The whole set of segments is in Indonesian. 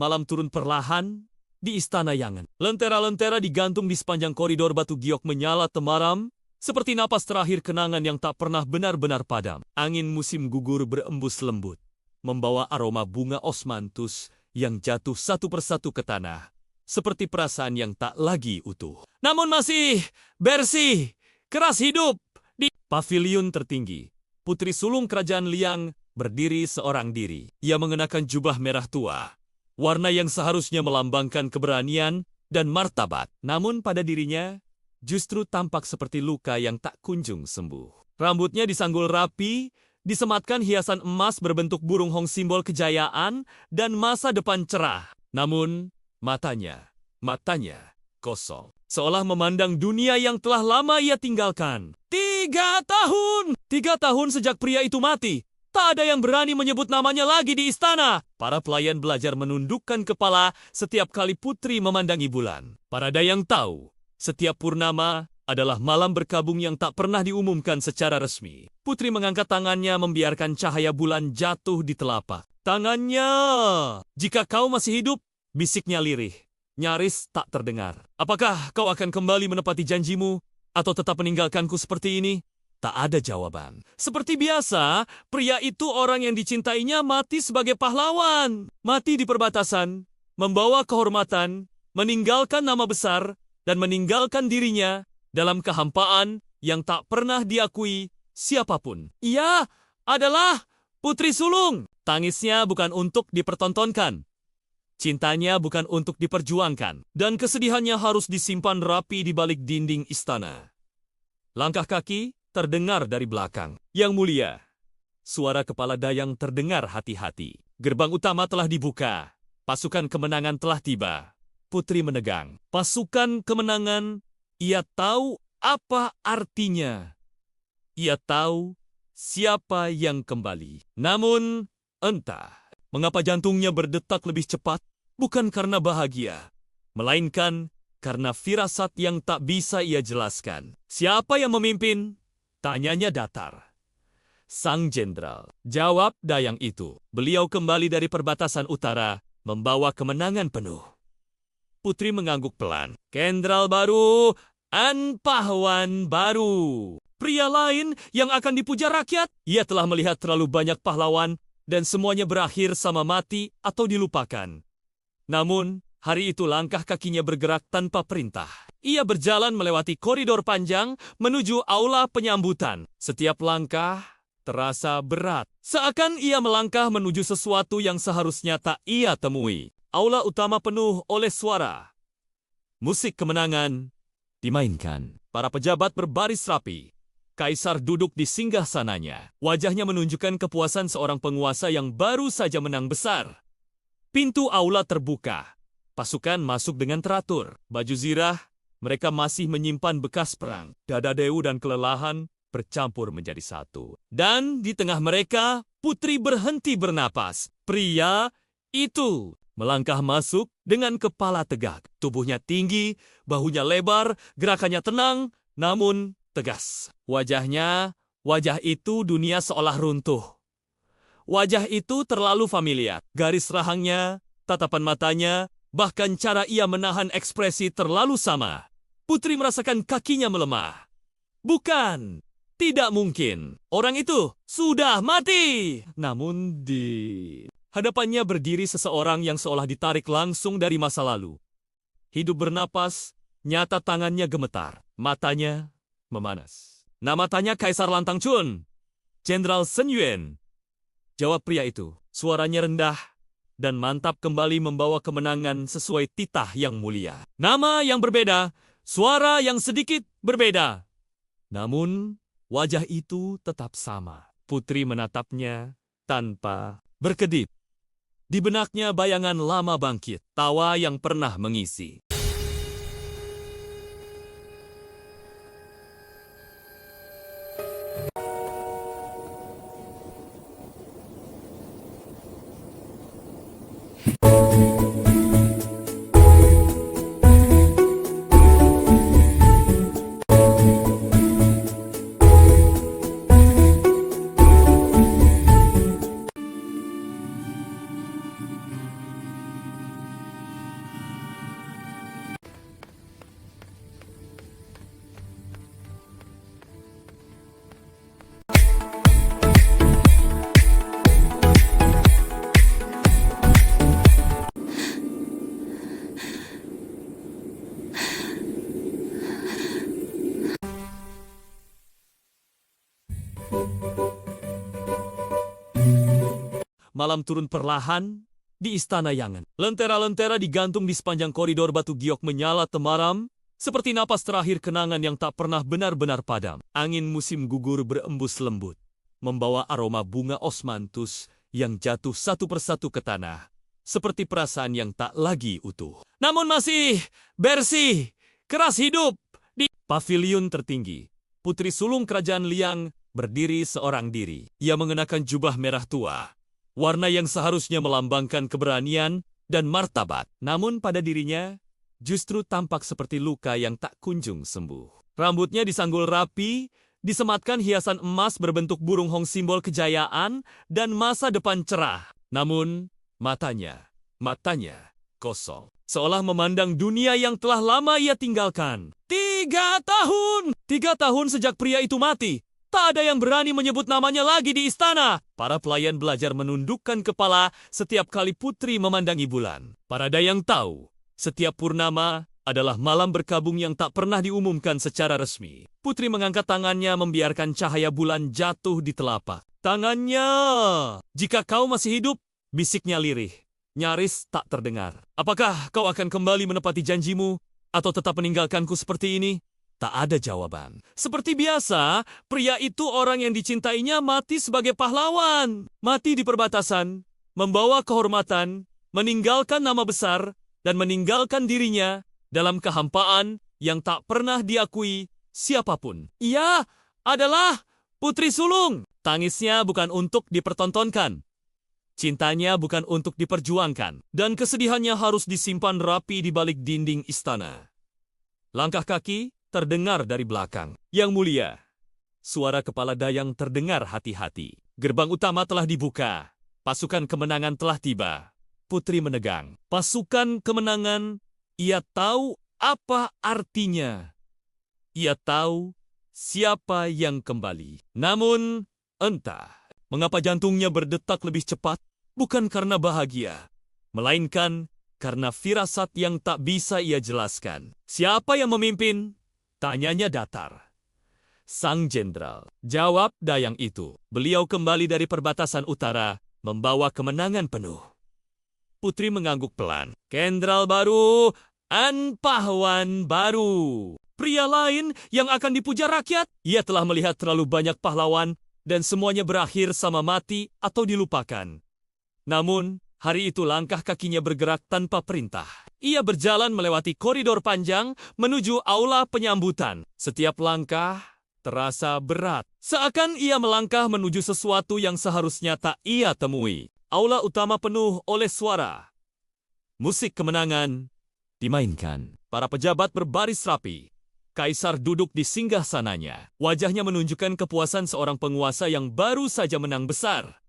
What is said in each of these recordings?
malam turun perlahan di Istana Yangan. Lentera-lentera digantung di sepanjang koridor batu giok menyala temaram, seperti napas terakhir kenangan yang tak pernah benar-benar padam. Angin musim gugur berembus lembut, membawa aroma bunga osmanthus yang jatuh satu persatu ke tanah, seperti perasaan yang tak lagi utuh. Namun masih bersih, keras hidup. Di paviliun tertinggi, Putri Sulung Kerajaan Liang berdiri seorang diri. Ia mengenakan jubah merah tua, warna yang seharusnya melambangkan keberanian dan martabat. Namun pada dirinya justru tampak seperti luka yang tak kunjung sembuh. Rambutnya disanggul rapi, disematkan hiasan emas berbentuk burung hong simbol kejayaan dan masa depan cerah. Namun matanya kosong. Seolah memandang dunia yang telah lama ia tinggalkan. 3 tahun! 3 tahun sejak pria itu mati. Tak ada yang berani menyebut namanya lagi di istana. Para pelayan belajar menundukkan kepala setiap kali putri memandangi bulan. Para dayang tahu, setiap purnama adalah malam berkabung yang tak pernah diumumkan secara resmi. Putri mengangkat tangannya membiarkan cahaya bulan jatuh di telapak tangannya. Jika kau masih hidup, bisiknya lirih, nyaris tak terdengar. Apakah kau akan kembali menepati janjimu atau tetap meninggalkanku seperti ini? Tak ada jawaban. Seperti biasa, pria itu orang yang dicintainya mati sebagai pahlawan. Mati di perbatasan, membawa kehormatan, meninggalkan nama besar, dan meninggalkan dirinya dalam kehampaan yang tak pernah diakui siapapun. Ia adalah Putri Sulung. Tangisnya bukan untuk dipertontonkan. Cintanya bukan untuk diperjuangkan. Dan kesedihannya harus disimpan rapi di balik dinding istana. Langkah kaki terdengar dari belakang. Yang mulia, suara kepala dayang terdengar hati-hati. Gerbang utama telah dibuka. Pasukan kemenangan telah tiba. Putri menegang. Pasukan kemenangan, ia tahu apa artinya. Ia tahu siapa yang kembali. Namun, entah mengapa jantungnya berdetak lebih cepat, bukan karena bahagia, melainkan karena firasat yang tak bisa ia jelaskan. Siapa yang memimpin? Tanyanya datar. Sang jenderal. Jawab dayang itu. Beliau kembali dari perbatasan utara, membawa kemenangan penuh. Putri mengangguk pelan. Jenderal baru, An pahlawan baru. Pria lain yang akan dipuja rakyat. Ia telah melihat terlalu banyak pahlawan dan semuanya berakhir sama mati atau dilupakan. Namun, hari itu langkah kakinya bergerak tanpa perintah. Ia berjalan melewati koridor panjang menuju aula penyambutan. Setiap langkah terasa berat. Seakan ia melangkah menuju sesuatu yang seharusnya tak ia temui. Aula utama penuh oleh suara. Musik kemenangan dimainkan. Para pejabat berbaris rapi. Kaisar duduk di singgasananya. Wajahnya menunjukkan kepuasan seorang penguasa yang baru saja menang besar. Pintu aula terbuka. Pasukan masuk dengan teratur. Baju zirah, mereka masih menyimpan bekas perang. Dada dewu dan kelelahan bercampur menjadi satu. Dan di tengah mereka, putri berhenti bernapas. Pria itu melangkah masuk dengan kepala tegak. Tubuhnya tinggi, bahunya lebar, gerakannya tenang, namun tegas. Wajah itu dunia seolah runtuh. Wajah itu terlalu familiar. Garis rahangnya, tatapan matanya, bahkan cara ia menahan ekspresi terlalu sama. Putri merasakan kakinya melemah. Bukan, tidak mungkin. Orang itu sudah mati. Namun di hadapannya berdiri seseorang yang seolah ditarik langsung dari masa lalu. Hidup bernapas, nyata tangannya gemetar. Matanya memanas. Nama tanya Kaisar Lantang Chun. Jenderal Sen Yuan. Jawab pria itu. Suaranya rendah dan mantap kembali membawa kemenangan sesuai titah yang mulia. Nama yang berbeda, suara yang sedikit berbeda. Namun, wajah itu tetap sama. Putri menatapnya tanpa berkedip. Di benaknya bayangan lama bangkit, tawa yang pernah mengisi. Malam turun perlahan di Istana Yangan. Lentera-lentera digantung di sepanjang koridor Batu Giok menyala temaram, seperti napas terakhir kenangan yang tak pernah benar-benar padam. Angin musim gugur berembus lembut, membawa aroma bunga osmanthus yang jatuh satu persatu ke tanah, seperti perasaan yang tak lagi utuh. Namun masih bersih, keras hidup. Di pavilion tertinggi, Putri Sulung Kerajaan Liang berdiri seorang diri. Ia mengenakan jubah merah tua, warna yang seharusnya melambangkan keberanian dan martabat. Namun pada dirinya justru tampak seperti luka yang tak kunjung sembuh. Rambutnya disanggul rapi, disematkan hiasan emas berbentuk burung hong simbol kejayaan dan masa depan cerah. Namun matanya kosong. Seolah memandang dunia yang telah lama ia tinggalkan. 3 tahun! 3 tahun sejak pria itu mati. Tak ada yang berani menyebut namanya lagi di istana. Para pelayan belajar menundukkan kepala setiap kali putri memandangi bulan. Para dayang tahu, setiap purnama adalah malam berkabung yang tak pernah diumumkan secara resmi. Putri mengangkat tangannya membiarkan cahaya bulan jatuh di telapak tangannya. Jika kau masih hidup, bisiknya lirih, nyaris tak terdengar. Apakah kau akan kembali menepati janjimu atau tetap meninggalkanku seperti ini? Tak ada jawaban. Seperti biasa, pria itu orang yang dicintainya mati sebagai pahlawan. Mati di perbatasan, membawa kehormatan, meninggalkan nama besar, dan meninggalkan dirinya dalam kehampaan yang tak pernah diakui siapapun. Ia adalah Putri Sulung. Tangisnya bukan untuk dipertontonkan. Cintanya bukan untuk diperjuangkan. Dan kesedihannya harus disimpan rapi di balik dinding istana. Langkah kaki terdengar dari belakang. Yang mulia, suara kepala dayang terdengar hati-hati. Gerbang utama telah dibuka. Pasukan kemenangan telah tiba. Putri menegang. Pasukan kemenangan, ia tahu apa artinya. Ia tahu siapa yang kembali. Namun, entah mengapa jantungnya berdetak lebih cepat, bukan karena bahagia, melainkan karena firasat yang tak bisa ia jelaskan. Siapa yang memimpin? Tanyanya datar. Sang Jenderal. Jawab dayang itu. Beliau kembali dari perbatasan utara, membawa kemenangan penuh. Putri mengangguk pelan. Jenderal baru, An Pahlawan baru. Pria lain yang akan dipuja rakyat. Ia telah melihat terlalu banyak pahlawan dan semuanya berakhir sama mati atau dilupakan. Namun, hari itu langkah kakinya bergerak tanpa perintah. Ia berjalan melewati koridor panjang menuju aula penyambutan. Setiap langkah terasa berat. Seakan ia melangkah menuju sesuatu yang seharusnya tak ia temui. Aula utama penuh oleh suara. Musik kemenangan dimainkan. Para pejabat berbaris rapi. Kaisar duduk di singgasananya. Wajahnya menunjukkan kepuasan seorang penguasa yang baru saja menang besar.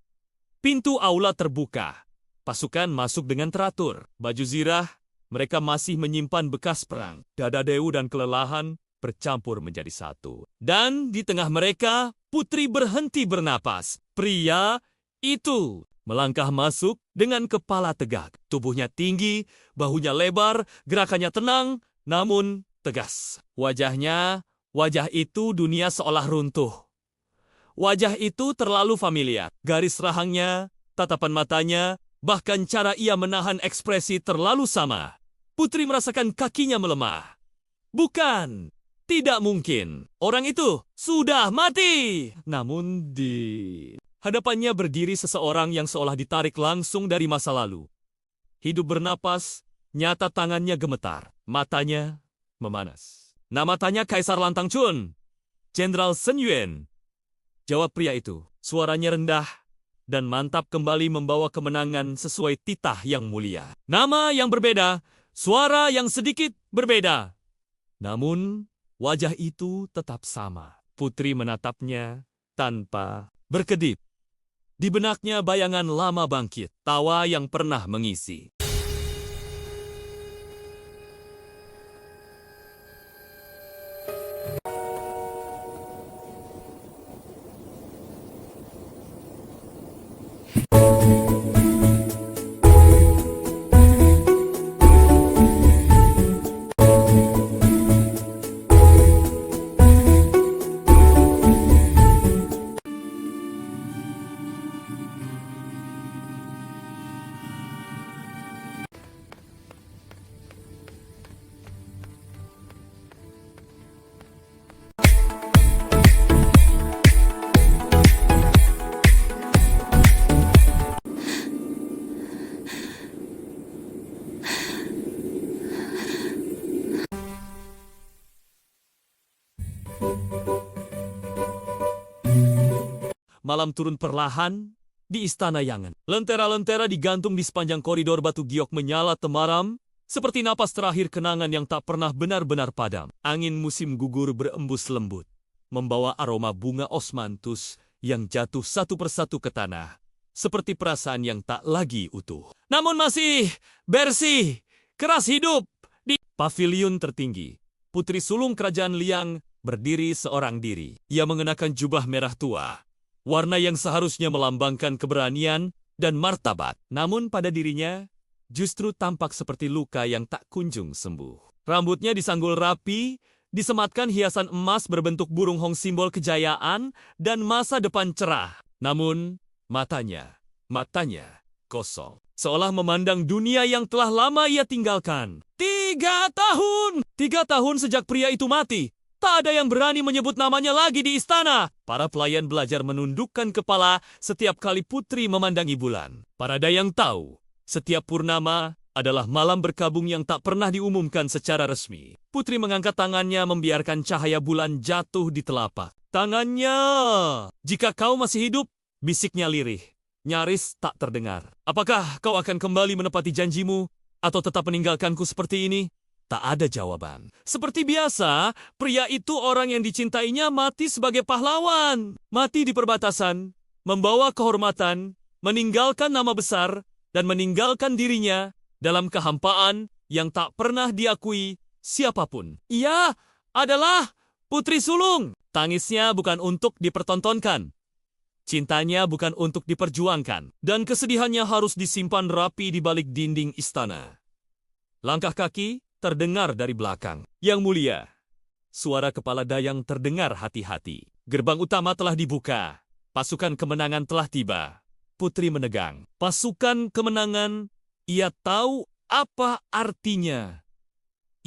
Pintu aula terbuka. Pasukan masuk dengan teratur. Baju zirah, mereka masih menyimpan bekas perang. Dada dewu dan kelelahan bercampur menjadi satu. Dan di tengah mereka, putri berhenti bernapas. Pria itu melangkah masuk dengan kepala tegak. Tubuhnya tinggi, bahunya lebar, gerakannya tenang, namun tegas. Wajah itu dunia seolah runtuh. Wajah itu terlalu familiar. Garis rahangnya, tatapan matanya, bahkan cara ia menahan ekspresi terlalu sama. Putri merasakan kakinya melemah. Bukan, tidak mungkin. Orang itu sudah mati. Namun di hadapannya berdiri seseorang yang seolah ditarik langsung dari masa lalu. Hidup bernapas, nyata tangannya gemetar. Matanya memanas. Nama tanya Kaisar Lantang Chun. Jenderal Sen Yuen. Jawab pria itu. Suaranya rendah dan mantap kembali membawa kemenangan sesuai titah yang mulia. Nama yang berbeda, suara yang sedikit berbeda. Namun, wajah itu tetap sama. Putri menatapnya tanpa berkedip. Di benaknya bayangan lama bangkit, tawa yang pernah mengisi. Malam turun perlahan di Istana Yangan. Lentera-lentera digantung di sepanjang koridor batu giok menyala temaram, seperti napas terakhir kenangan yang tak pernah benar-benar padam. Angin musim gugur berembus lembut, membawa aroma bunga osmanthus yang jatuh satu persatu ke tanah, seperti perasaan yang tak lagi utuh. Namun masih bersih, keras hidup. Di pavilion tertinggi, Putri Sulung Kerajaan Liang berdiri seorang diri. Ia mengenakan jubah merah tua, warna yang seharusnya melambangkan keberanian dan martabat. Namun pada dirinya justru tampak seperti luka yang tak kunjung sembuh. Rambutnya disanggul rapi, disematkan hiasan emas berbentuk burung hong simbol kejayaan dan masa depan cerah. Namun matanya kosong. Seolah memandang dunia yang telah lama ia tinggalkan. 3 tahun! 3 tahun sejak pria itu mati. Tak ada yang berani menyebut namanya lagi di istana. Para pelayan belajar menundukkan kepala setiap kali putri memandangi bulan. Para dayang tahu, setiap purnama adalah malam berkabung yang tak pernah diumumkan secara resmi. Putri mengangkat tangannya membiarkan cahaya bulan jatuh di telapak tangannya. Jika kau masih hidup, bisiknya lirih, nyaris tak terdengar. Apakah kau akan kembali menepati janjimu atau tetap meninggalkanku seperti ini? Tak ada jawaban. Seperti biasa, pria itu orang yang dicintainya mati sebagai pahlawan. Mati di perbatasan, membawa kehormatan, meninggalkan nama besar, dan meninggalkan dirinya dalam kehampaan yang tak pernah diakui siapapun. Ia adalah Putri Sulung. Tangisnya bukan untuk dipertontonkan. Cintanya bukan untuk diperjuangkan. Dan kesedihannya harus disimpan rapi di balik dinding istana. Langkah kaki terdengar dari belakang. Yang mulia, suara kepala dayang terdengar hati-hati. Gerbang utama telah dibuka. Pasukan kemenangan telah tiba. Putri menegang. Pasukan kemenangan, ia tahu apa artinya.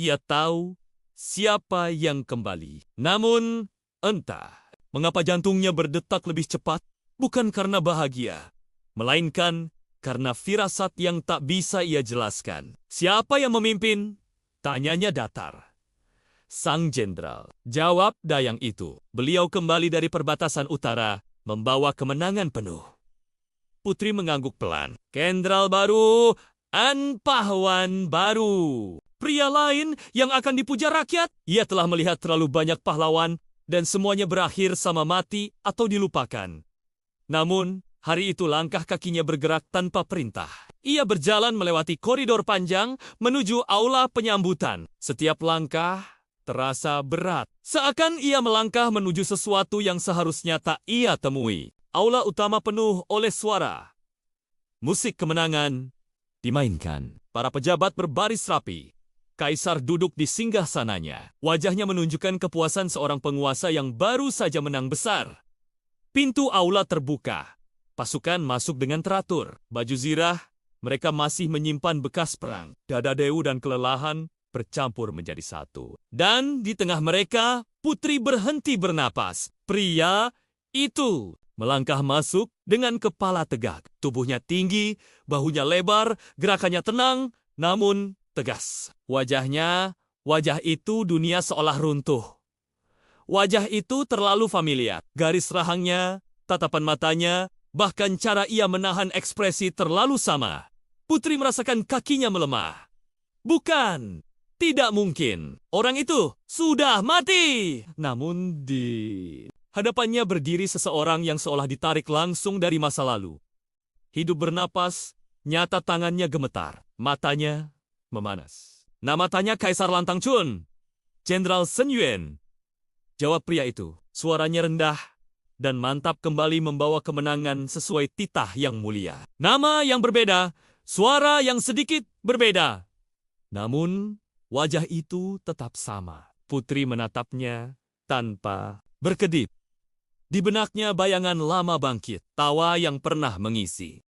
Ia tahu siapa yang kembali. Namun, entah mengapa jantungnya berdetak lebih cepat, bukan karena bahagia, melainkan karena firasat yang tak bisa ia jelaskan. Siapa yang memimpin? Tanyanya datar. Sang Jenderal. Jawab dayang itu. Beliau kembali dari perbatasan utara, membawa kemenangan penuh. Putri mengangguk pelan. Jenderal baru, An pahlawan baru. Pria lain yang akan dipuja rakyat. Ia telah melihat terlalu banyak pahlawan dan semuanya berakhir sama mati atau dilupakan. Namun, hari itu langkah kakinya bergerak tanpa perintah. Ia berjalan melewati koridor panjang menuju aula penyambutan. Setiap langkah terasa berat. Seakan ia melangkah menuju sesuatu yang seharusnya tak ia temui. Aula utama penuh oleh suara. Musik kemenangan dimainkan. Para pejabat berbaris rapi. Kaisar duduk di singgasananya. Wajahnya menunjukkan kepuasan seorang penguasa yang baru saja menang besar. Pintu aula terbuka. Pasukan masuk dengan teratur. Baju zirah, mereka masih menyimpan bekas perang. Dada dewu dan kelelahan bercampur menjadi satu. Dan di tengah mereka, putri berhenti bernapas. Pria itu melangkah masuk dengan kepala tegak. Tubuhnya tinggi, bahunya lebar, gerakannya tenang, namun tegas. Wajah itu dunia seolah runtuh. Wajah itu terlalu familiar. Garis rahangnya, tatapan matanya, bahkan cara ia menahan ekspresi terlalu sama. Putri merasakan kakinya melemah. Bukan, tidak mungkin. Orang itu sudah mati. Namun di hadapannya berdiri seseorang yang seolah ditarik langsung dari masa lalu. Hidup bernapas, nyata tangannya gemetar. Matanya memanas. Nama tanya Kaisar Lantang Chun. Jenderal Sen Yuen. Jawab pria itu. Suaranya rendah dan mantap kembali membawa kemenangan sesuai titah yang mulia. Nama yang berbeda, suara yang sedikit berbeda. Namun, wajah itu tetap sama. Putri menatapnya tanpa berkedip. Di benaknya bayangan lama bangkit, tawa yang pernah mengisi.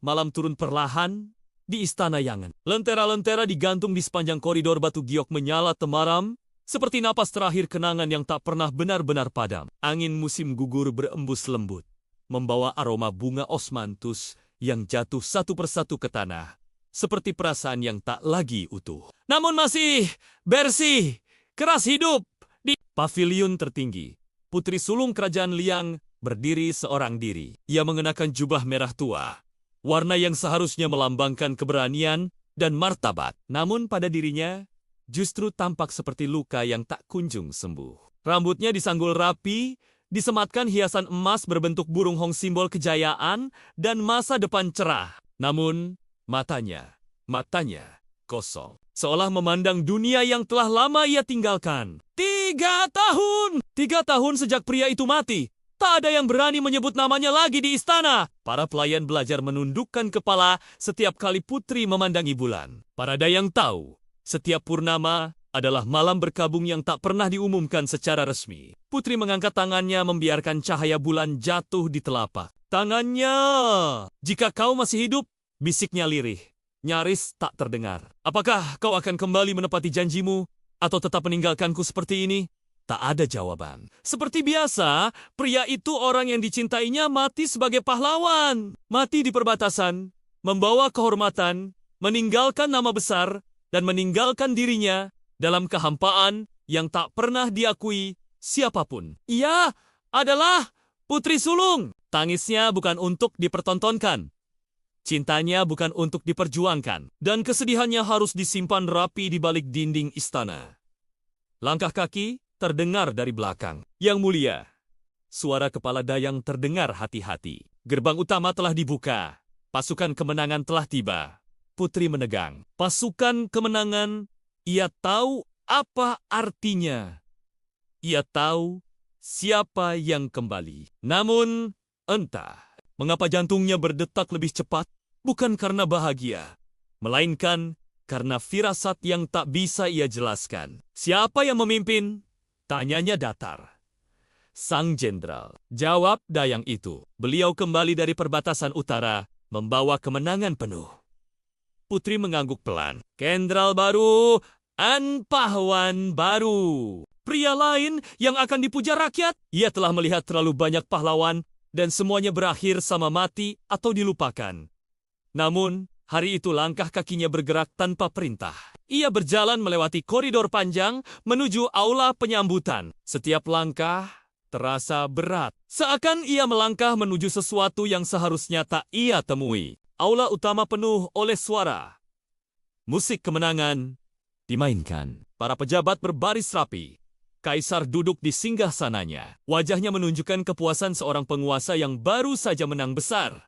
malam turun perlahan di Istana Yangan. Lentera-lentera digantung di sepanjang koridor batu giok menyala temaram, seperti napas terakhir kenangan yang tak pernah benar-benar padam. Angin musim gugur berembus lembut, membawa aroma bunga osmanthus yang jatuh satu persatu ke tanah, seperti perasaan yang tak lagi utuh. Namun masih bersih, keras hidup. Di pavilion tertinggi, Putri Sulung Kerajaan Liang berdiri seorang diri. Ia mengenakan jubah merah tua, warna yang seharusnya melambangkan keberanian dan martabat. Namun pada dirinya justru tampak seperti luka yang tak kunjung sembuh. Rambutnya disanggul rapi, disematkan hiasan emas berbentuk burung hong simbol kejayaan dan masa depan cerah. Namun matanya kosong. Seolah memandang dunia yang telah lama ia tinggalkan. 3 tahun! 3 tahun sejak pria itu mati. Tak ada yang berani menyebut namanya lagi di istana. Para pelayan belajar menundukkan kepala setiap kali putri memandangi bulan. Para dayang tahu, setiap purnama adalah malam berkabung yang tak pernah diumumkan secara resmi. Putri mengangkat tangannya membiarkan cahaya bulan jatuh di telapak tangannya. Jika kau masih hidup, bisiknya lirih, nyaris tak terdengar. Apakah kau akan kembali menepati janjimu atau tetap meninggalkanku seperti ini? Tak ada jawaban. Seperti biasa, pria itu orang yang dicintainya mati sebagai pahlawan. Mati di perbatasan, membawa kehormatan, meninggalkan nama besar, dan meninggalkan dirinya dalam kehampaan yang tak pernah diakui siapapun. Ia adalah Putri Sulung. Tangisnya bukan untuk dipertontonkan. Cintanya bukan untuk diperjuangkan, dan kesedihannya harus disimpan rapi di balik dinding istana. Langkah kaki terdengar dari belakang. Yang mulia, suara kepala dayang terdengar hati-hati. Gerbang utama telah dibuka. Pasukan kemenangan telah tiba. Putri menegang. Pasukan kemenangan, ia tahu apa artinya. Ia tahu siapa yang kembali. Namun, entah mengapa jantungnya berdetak lebih cepat, bukan karena bahagia, melainkan karena firasat yang tak bisa ia jelaskan. Siapa yang memimpin? Tanyanya datar. Sang Jenderal. Jawab dayang itu. Beliau kembali dari perbatasan utara, membawa kemenangan penuh. Putri mengangguk pelan. Jenderal baru, An Pahlawan baru. Pria lain yang akan dipuja rakyat. Ia telah melihat terlalu banyak pahlawan, dan semuanya berakhir sama mati atau dilupakan. Namun, hari itu langkah kakinya bergerak tanpa perintah. Ia berjalan melewati koridor panjang menuju aula penyambutan. Setiap langkah terasa berat. Seakan ia melangkah menuju sesuatu yang seharusnya tak ia temui. Aula utama penuh oleh suara. Musik kemenangan dimainkan. Para pejabat berbaris rapi. Kaisar duduk di singgasananya. Wajahnya menunjukkan kepuasan seorang penguasa yang baru saja menang besar.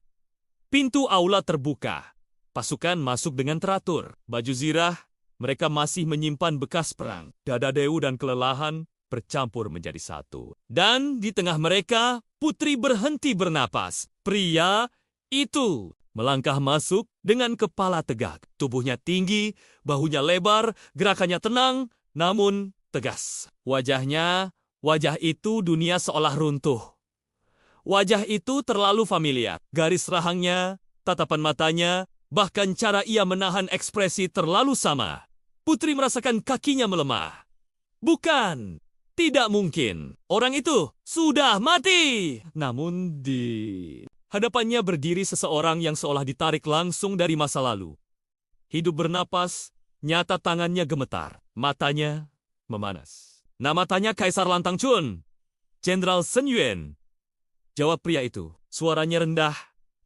Pintu aula terbuka. Pasukan masuk dengan teratur. Baju zirah, mereka masih menyimpan bekas perang. Dada dewu dan kelelahan bercampur menjadi satu. Dan di tengah mereka, putri berhenti bernapas. Pria itu melangkah masuk dengan kepala tegak. Tubuhnya tinggi, bahunya lebar, gerakannya tenang, namun tegas. Wajah itu dunia seolah runtuh. Wajah itu terlalu familiar. Garis rahangnya, tatapan matanya, bahkan cara ia menahan ekspresi terlalu sama. Putri merasakan kakinya melemah. Bukan, tidak mungkin. Orang itu sudah mati. Namun di hadapannya berdiri seseorang yang seolah ditarik langsung dari masa lalu. Hidup bernapas, nyata tangannya gemetar. Matanya memanas. Nama tanya Kaisar Lantang Chun. Jenderal Sen Yuen. Jawab pria itu. Suaranya rendah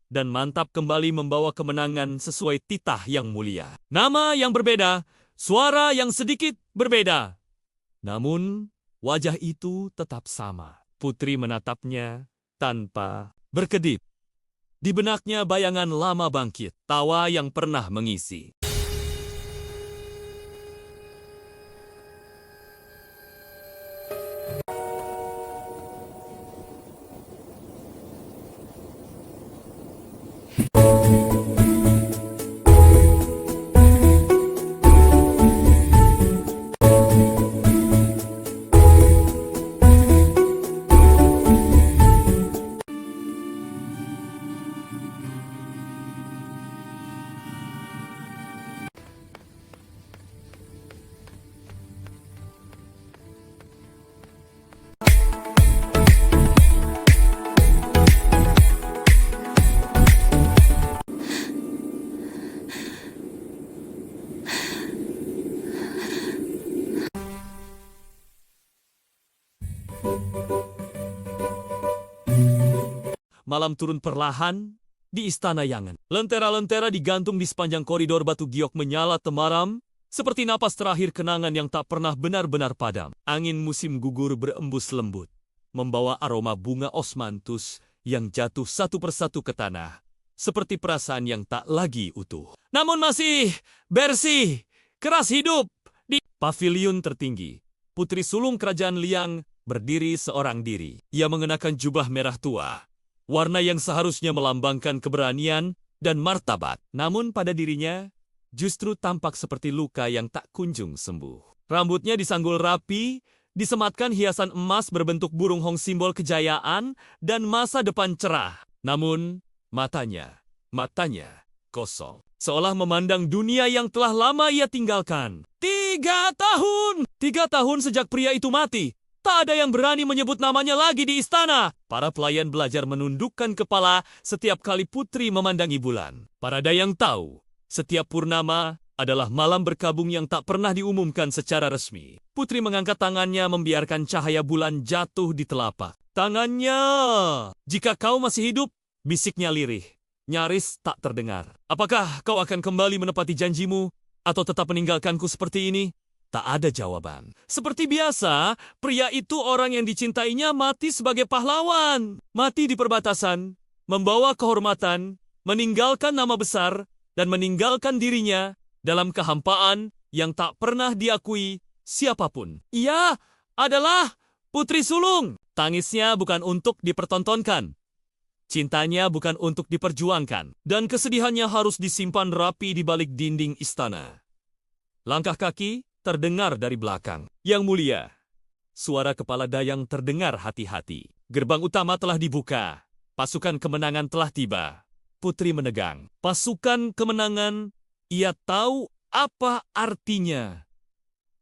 dan mantap kembali membawa kemenangan sesuai titah yang mulia. Nama yang berbeda, suara yang sedikit berbeda. Namun, wajah itu tetap sama. Putri menatapnya tanpa berkedip. Di benaknya bayangan lama bangkit, tawa yang pernah mengisi. malam turun perlahan di Istana Yangan. Lentera-lentera digantung di sepanjang koridor batu giok menyala temaram, seperti napas terakhir kenangan yang tak pernah benar-benar padam. Angin musim gugur berembus lembut, membawa aroma bunga osmanthus yang jatuh satu persatu ke tanah, seperti perasaan yang tak lagi utuh. Namun masih bersih, keras hidup. Di pavilion tertinggi, Putri Sulung Kerajaan Liang berdiri seorang diri. Ia mengenakan jubah merah tua, warna yang seharusnya melambangkan keberanian dan martabat. Namun pada dirinya justru tampak seperti luka yang tak kunjung sembuh. Rambutnya disanggul rapi, disematkan hiasan emas berbentuk burung hong simbol kejayaan dan masa depan cerah. Namun matanya kosong. Seolah memandang dunia yang telah lama ia tinggalkan. 3 tahun! 3 tahun sejak pria itu mati. Tak ada yang berani menyebut namanya lagi di istana. Para pelayan belajar menundukkan kepala setiap kali putri memandangi bulan. Para dayang tahu, setiap purnama adalah malam berkabung yang tak pernah diumumkan secara resmi. Putri mengangkat tangannya membiarkan cahaya bulan jatuh di telapak tangannya. Jika kau masih hidup, bisiknya lirih, nyaris tak terdengar. Apakah kau akan kembali menepati janjimu atau tetap meninggalkanku seperti ini? Tak ada jawaban. Seperti biasa, pria itu orang yang dicintainya mati sebagai pahlawan. Mati di perbatasan, membawa kehormatan, meninggalkan nama besar, dan meninggalkan dirinya dalam kehampaan yang tak pernah diakui siapapun. Ia adalah Putri Sulung. Tangisnya bukan untuk dipertontonkan. Cintanya bukan untuk diperjuangkan. Dan kesedihannya harus disimpan rapi di balik dinding istana. Langkah kaki terdengar dari belakang. Yang mulia, suara kepala dayang terdengar hati-hati. Gerbang utama telah dibuka. Pasukan kemenangan telah tiba. Putri menegang. Pasukan kemenangan, ia tahu apa artinya.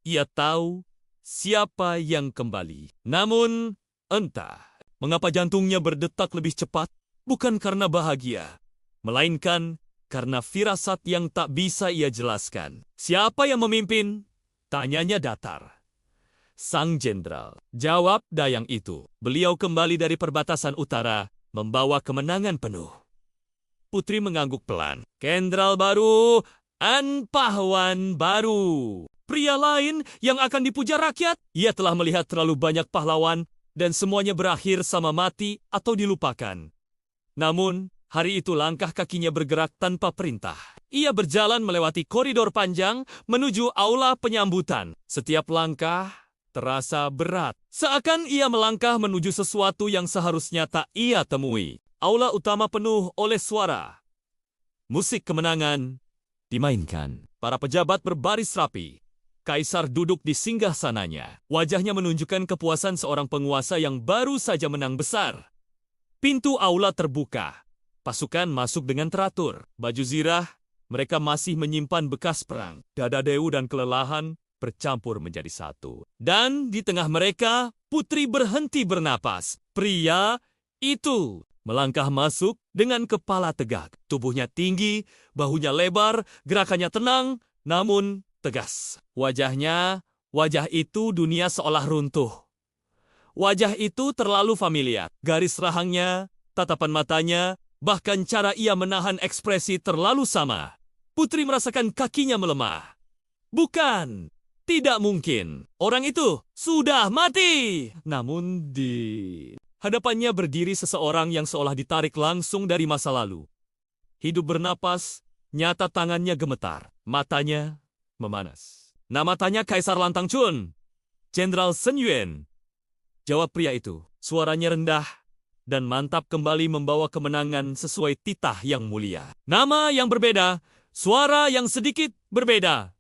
Ia tahu siapa yang kembali. Namun, entah mengapa jantungnya berdetak lebih cepat, bukan karena bahagia, melainkan karena firasat yang tak bisa ia jelaskan. Siapa yang memimpin? Tanyanya datar. Sang Jenderal. Jawab dayang itu. Beliau kembali dari perbatasan utara, membawa kemenangan penuh. Putri mengangguk pelan. Jenderal baru, pahlawan baru. Pria lain yang akan dipuja rakyat. Ia telah melihat terlalu banyak pahlawan dan semuanya berakhir sama mati atau dilupakan. Namun, hari itu langkah kakinya bergerak tanpa perintah. Ia berjalan melewati koridor panjang menuju aula penyambutan. Setiap langkah terasa berat. Seakan ia melangkah menuju sesuatu yang seharusnya tak ia temui. Aula utama penuh oleh suara. Musik kemenangan dimainkan. Para pejabat berbaris rapi. Kaisar duduk di singgasananya. Wajahnya menunjukkan kepuasan seorang penguasa yang baru saja menang besar. Pintu aula terbuka. Pasukan masuk dengan teratur. Baju zirah, mereka masih menyimpan bekas perang. Dada dewu dan kelelahan bercampur menjadi satu. Dan di tengah mereka, putri berhenti bernapas. Pria itu melangkah masuk dengan kepala tegak. Tubuhnya tinggi, bahunya lebar, gerakannya tenang, namun tegas. Wajah itu dunia seolah runtuh. Wajah itu terlalu familiar. Garis rahangnya, tatapan matanya, bahkan cara ia menahan ekspresi terlalu sama. Putri merasakan kakinya melemah. Bukan, tidak mungkin. Orang itu sudah mati. Namun di hadapannya berdiri seseorang yang seolah ditarik langsung dari masa lalu. Hidup bernapas, nyata tangannya gemetar. Matanya memanas. Nama tanya Kaisar Lantang Chun. Jenderal Sun Yuan. Jawab pria itu. Suaranya rendah dan mantap kembali membawa kemenangan sesuai titah yang mulia. Nama yang berbeda, suara yang sedikit berbeda.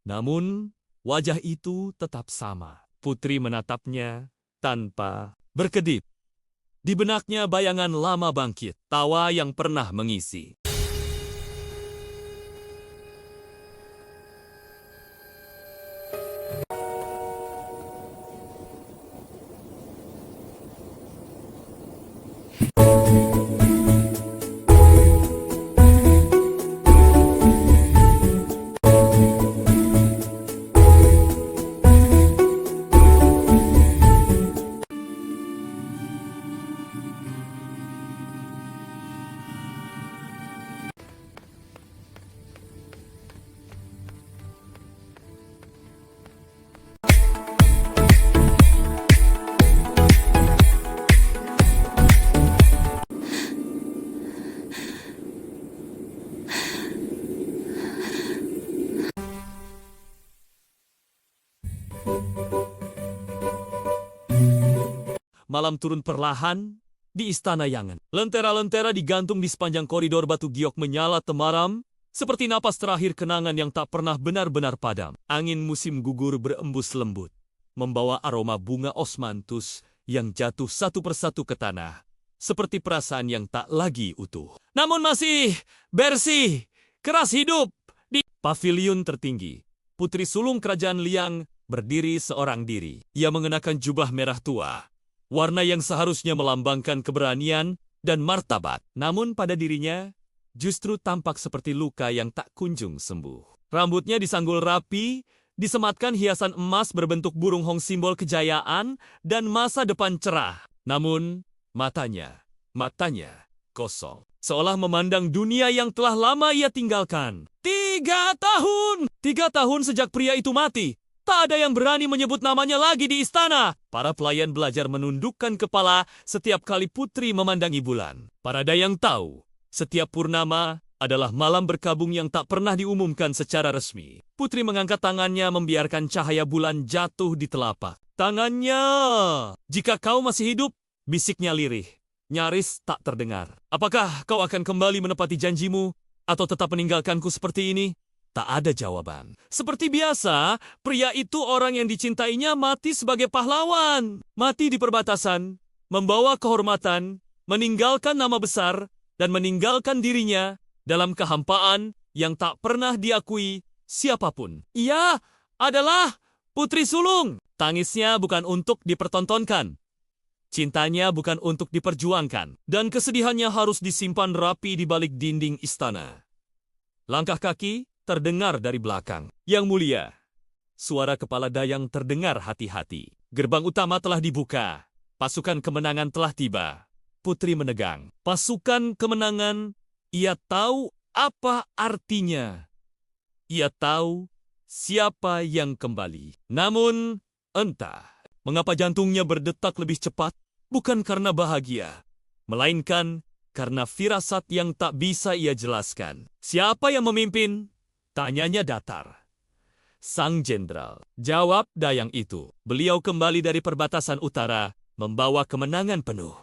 Namun, wajah itu tetap sama. Putri menatapnya tanpa berkedip. Di benaknya bayangan lama bangkit, tawa yang pernah mengisi. malam turun perlahan di Istana Yangan. Lentera-lentera digantung di sepanjang koridor batu giok menyala temaram, seperti napas terakhir kenangan yang tak pernah benar-benar padam. Angin musim gugur berembus lembut, membawa aroma bunga osmanthus yang jatuh satu persatu ke tanah, seperti perasaan yang tak lagi utuh. Namun masih bersih, keras hidup. Di pavilion tertinggi, Putri Sulung Kerajaan Liang berdiri seorang diri. Ia mengenakan jubah merah tua, warna yang seharusnya melambangkan keberanian dan martabat. Namun pada dirinya justru tampak seperti luka yang tak kunjung sembuh. Rambutnya disanggul rapi, disematkan hiasan emas berbentuk burung hong simbol kejayaan dan masa depan cerah. Namun matanya kosong. Seolah memandang dunia yang telah lama ia tinggalkan. 3 tahun! 3 tahun sejak pria itu mati. Tak ada yang berani menyebut namanya lagi di istana. Para pelayan belajar menundukkan kepala setiap kali putri memandangi bulan. Para dayang tahu, setiap purnama adalah malam berkabung yang tak pernah diumumkan secara resmi. Putri mengangkat tangannya membiarkan cahaya bulan jatuh di telapak tangannya. Jika kau masih hidup, bisiknya lirih, nyaris tak terdengar. Apakah kau akan kembali menepati janjimu atau tetap meninggalkanku seperti ini? Tak ada jawaban. Seperti biasa, pria itu orang yang dicintainya mati sebagai pahlawan. Mati di perbatasan, membawa kehormatan, meninggalkan nama besar, dan meninggalkan dirinya dalam kehampaan yang tak pernah diakui siapapun. Ia adalah Putri Sulung. Tangisnya bukan untuk dipertontonkan. Cintanya bukan untuk diperjuangkan. Dan kesedihannya harus disimpan rapi di balik dinding istana. Langkah kaki terdengar dari belakang. Yang mulia, suara kepala dayang terdengar hati-hati. Gerbang utama telah dibuka. Pasukan kemenangan telah tiba. Putri menegang. Pasukan kemenangan, ia tahu apa artinya. Ia tahu siapa yang kembali. Namun, entah mengapa jantungnya berdetak lebih cepat, bukan karena bahagia, melainkan karena firasat yang tak bisa ia jelaskan. Siapa yang memimpin? Tanyanya datar. Sang jenderal. Jawab dayang itu. Beliau kembali dari perbatasan utara, membawa kemenangan penuh.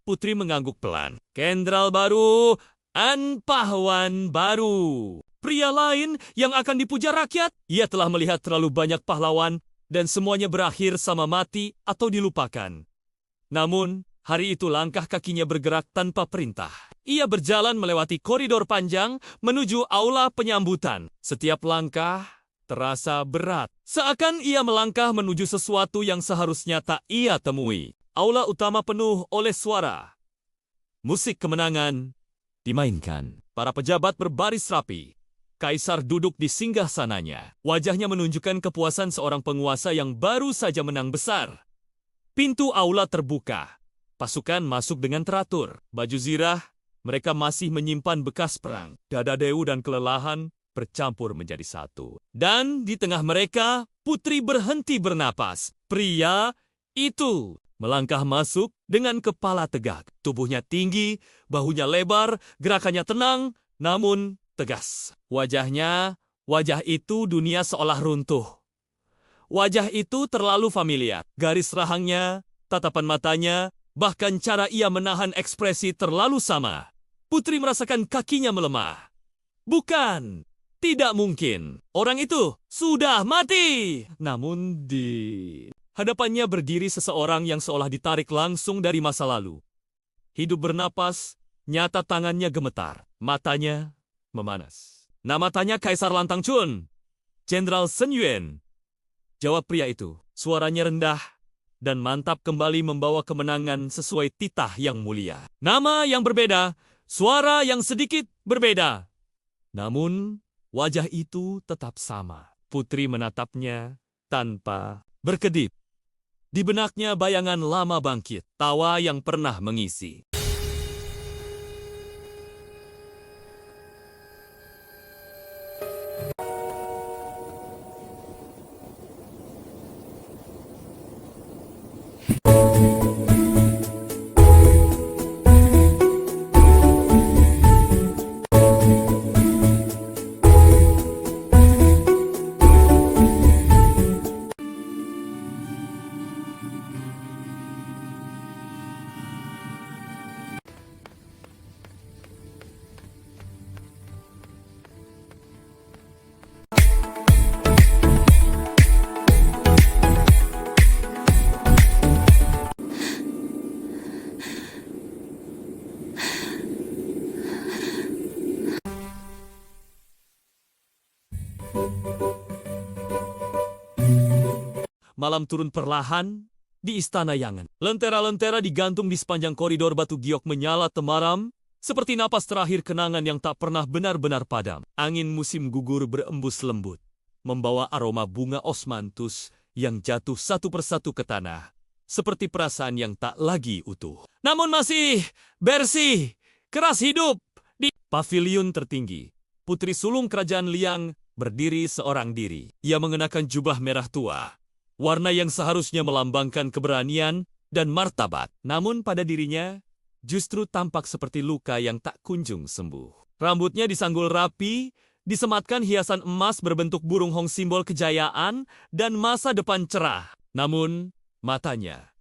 Putri mengangguk pelan. Jenderal baru, an pahlawan baru. Pria lain yang akan dipuja rakyat. Ia telah melihat terlalu banyak pahlawan dan semuanya berakhir sama mati atau dilupakan. Namun, hari itu langkah kakinya bergerak tanpa perintah. Ia berjalan melewati koridor panjang menuju aula penyambutan. Setiap langkah terasa berat. Seakan ia melangkah menuju sesuatu yang seharusnya tak ia temui. Aula utama penuh oleh suara. Musik kemenangan dimainkan. Para pejabat berbaris rapi. Kaisar duduk di singgasananya. Wajahnya menunjukkan kepuasan seorang penguasa yang baru saja menang besar. Pintu aula terbuka. Pasukan masuk dengan teratur. Baju zirah, mereka masih menyimpan bekas perang. Dada dewu dan kelelahan bercampur menjadi satu. Dan di tengah mereka, putri berhenti bernapas. Pria itu melangkah masuk dengan kepala tegak. Tubuhnya tinggi, bahunya lebar, gerakannya tenang, namun tegas. Wajah itu dunia seolah runtuh. Wajah itu terlalu familiar. Garis rahangnya, tatapan matanya, bahkan cara ia menahan ekspresi terlalu sama. Putri merasakan kakinya melemah. Bukan, tidak mungkin. Orang itu sudah mati. Namun di hadapannya berdiri seseorang yang seolah ditarik langsung dari masa lalu. Hidup bernapas, nyata tangannya gemetar. Matanya memanas. Nama tanya Kaisar Lantang Chun. Jenderal Sun Yuan. Jawab pria itu. Suaranya rendah dan mantap kembali membawa kemenangan sesuai titah yang mulia. Nama yang berbeda, suara yang sedikit berbeda. Namun, wajah itu tetap sama. Putri menatapnya tanpa berkedip. Di benaknya bayangan lama bangkit, tawa yang pernah mengisi. malam turun perlahan di Istana Yangan. Lentera-lentera digantung di sepanjang koridor Batu Giok menyala temaram, seperti napas terakhir kenangan yang tak pernah benar-benar padam. Angin musim gugur berembus lembut, membawa aroma bunga osmanthus yang jatuh satu persatu ke tanah, seperti perasaan yang tak lagi utuh. Namun masih bersih, keras hidup. Di paviliun tertinggi, Putri Sulung Kerajaan Liang berdiri seorang diri. Ia mengenakan jubah merah tua, warna yang seharusnya melambangkan keberanian dan martabat. Namun pada dirinya justru tampak seperti luka yang tak kunjung sembuh. Rambutnya disanggul rapi, disematkan hiasan emas berbentuk burung hong simbol kejayaan dan masa depan cerah. Namun matanya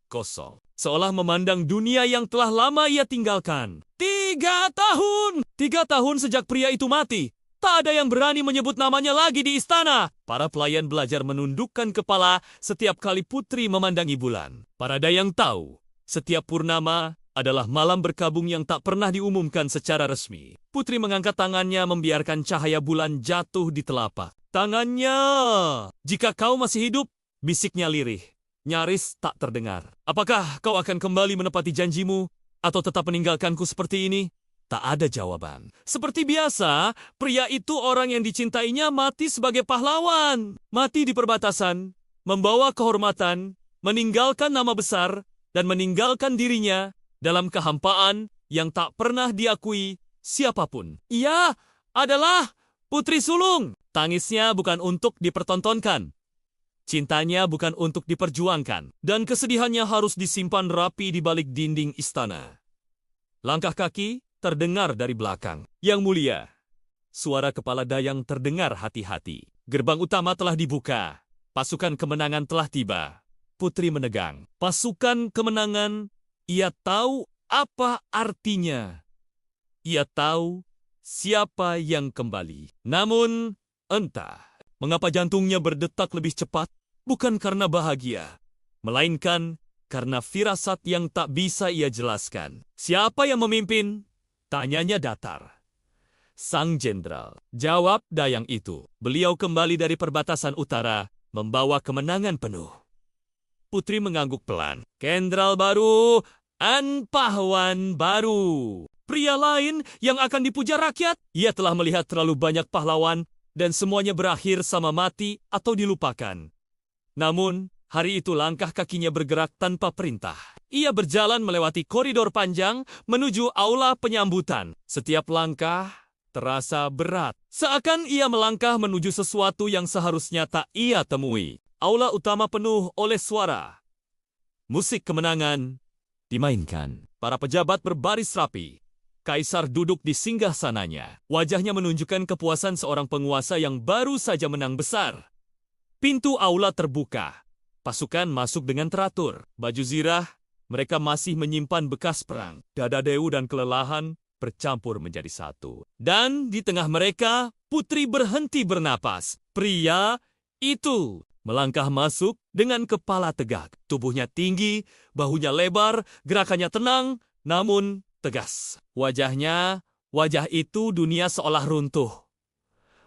kosong. Seolah memandang dunia yang telah lama ia tinggalkan. 3 tahun! 3 tahun sejak pria itu mati. Tak ada yang berani menyebut namanya lagi di istana. Para pelayan belajar menundukkan kepala setiap kali putri memandangi bulan. Para dayang tahu, setiap purnama adalah malam berkabung yang tak pernah diumumkan secara resmi. Putri mengangkat tangannya membiarkan cahaya bulan jatuh di telapak tangannya. Jika kau masih hidup, bisiknya lirih, nyaris tak terdengar. Apakah kau akan kembali menepati janjimu atau tetap meninggalkanku seperti ini? Tak ada jawaban. Seperti biasa, pria itu orang yang dicintainya mati sebagai pahlawan. Mati di perbatasan, membawa kehormatan, meninggalkan nama besar, dan meninggalkan dirinya dalam kehampaan yang tak pernah diakui siapapun. Ia adalah Putri Sulung. Tangisnya bukan untuk dipertontonkan. Cintanya bukan untuk diperjuangkan. Dan kesedihannya harus disimpan rapi di balik dinding istana. Langkah kaki terdengar dari belakang. Yang mulia, suara kepala dayang terdengar hati-hati. Gerbang utama telah dibuka. Pasukan kemenangan telah tiba. Putri menegang. Pasukan kemenangan, ia tahu apa artinya. Ia tahu siapa yang kembali. Namun, entah mengapa jantungnya berdetak lebih cepat, bukan karena bahagia, melainkan karena firasat yang tak bisa ia jelaskan. Siapa yang memimpin? Tanyanya datar. Sang jenderal. Jawab dayang itu. Beliau kembali dari perbatasan utara, membawa kemenangan penuh. Putri mengangguk pelan. Jenderal baru, An pahlawan baru. Pria lain yang akan dipuja rakyat. Ia telah melihat terlalu banyak pahlawan dan semuanya berakhir sama mati atau dilupakan. Namun, hari itu langkah kakinya bergerak tanpa perintah. Ia berjalan melewati koridor panjang menuju aula penyambutan. Setiap langkah terasa berat. Seakan ia melangkah menuju sesuatu yang seharusnya tak ia temui. Aula utama penuh oleh suara. Musik kemenangan dimainkan. Para pejabat berbaris rapi. Kaisar duduk di singgasananya. Wajahnya menunjukkan kepuasan seorang penguasa yang baru saja menang besar. Pintu aula terbuka. Pasukan masuk dengan teratur. Baju zirah, mereka masih menyimpan bekas perang. Dada dewu dan kelelahan bercampur menjadi satu. Dan di tengah mereka, putri berhenti bernapas. Pria itu melangkah masuk dengan kepala tegak. Tubuhnya tinggi, bahunya lebar, gerakannya tenang, namun tegas. Wajah itu dunia seolah runtuh.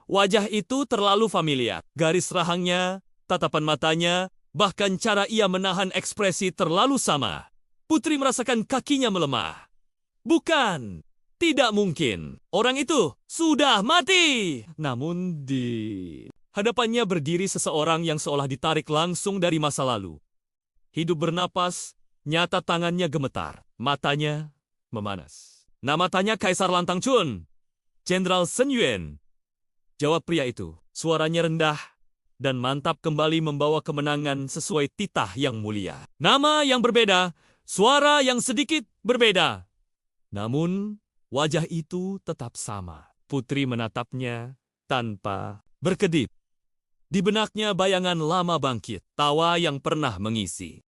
Wajah itu terlalu familiar. Garis rahangnya, tatapan matanya, bahkan cara ia menahan ekspresi terlalu sama. Putri merasakan kakinya melemah. Bukan, tidak mungkin. Orang itu sudah mati. Namun di hadapannya berdiri seseorang yang seolah ditarik langsung dari masa lalu. Hidup bernapas, nyata tangannya gemetar. Matanya memanas. Nama tanya Kaisar Lantang Chun. Jenderal Sen Yuen. Jawab pria itu. Suaranya rendah dan mantap kembali membawa kemenangan sesuai titah yang mulia. Nama yang berbeda, suara yang sedikit berbeda. Namun, wajah itu tetap sama. Putri menatapnya tanpa berkedip. Di benaknya bayangan lama bangkit, tawa yang pernah mengisi.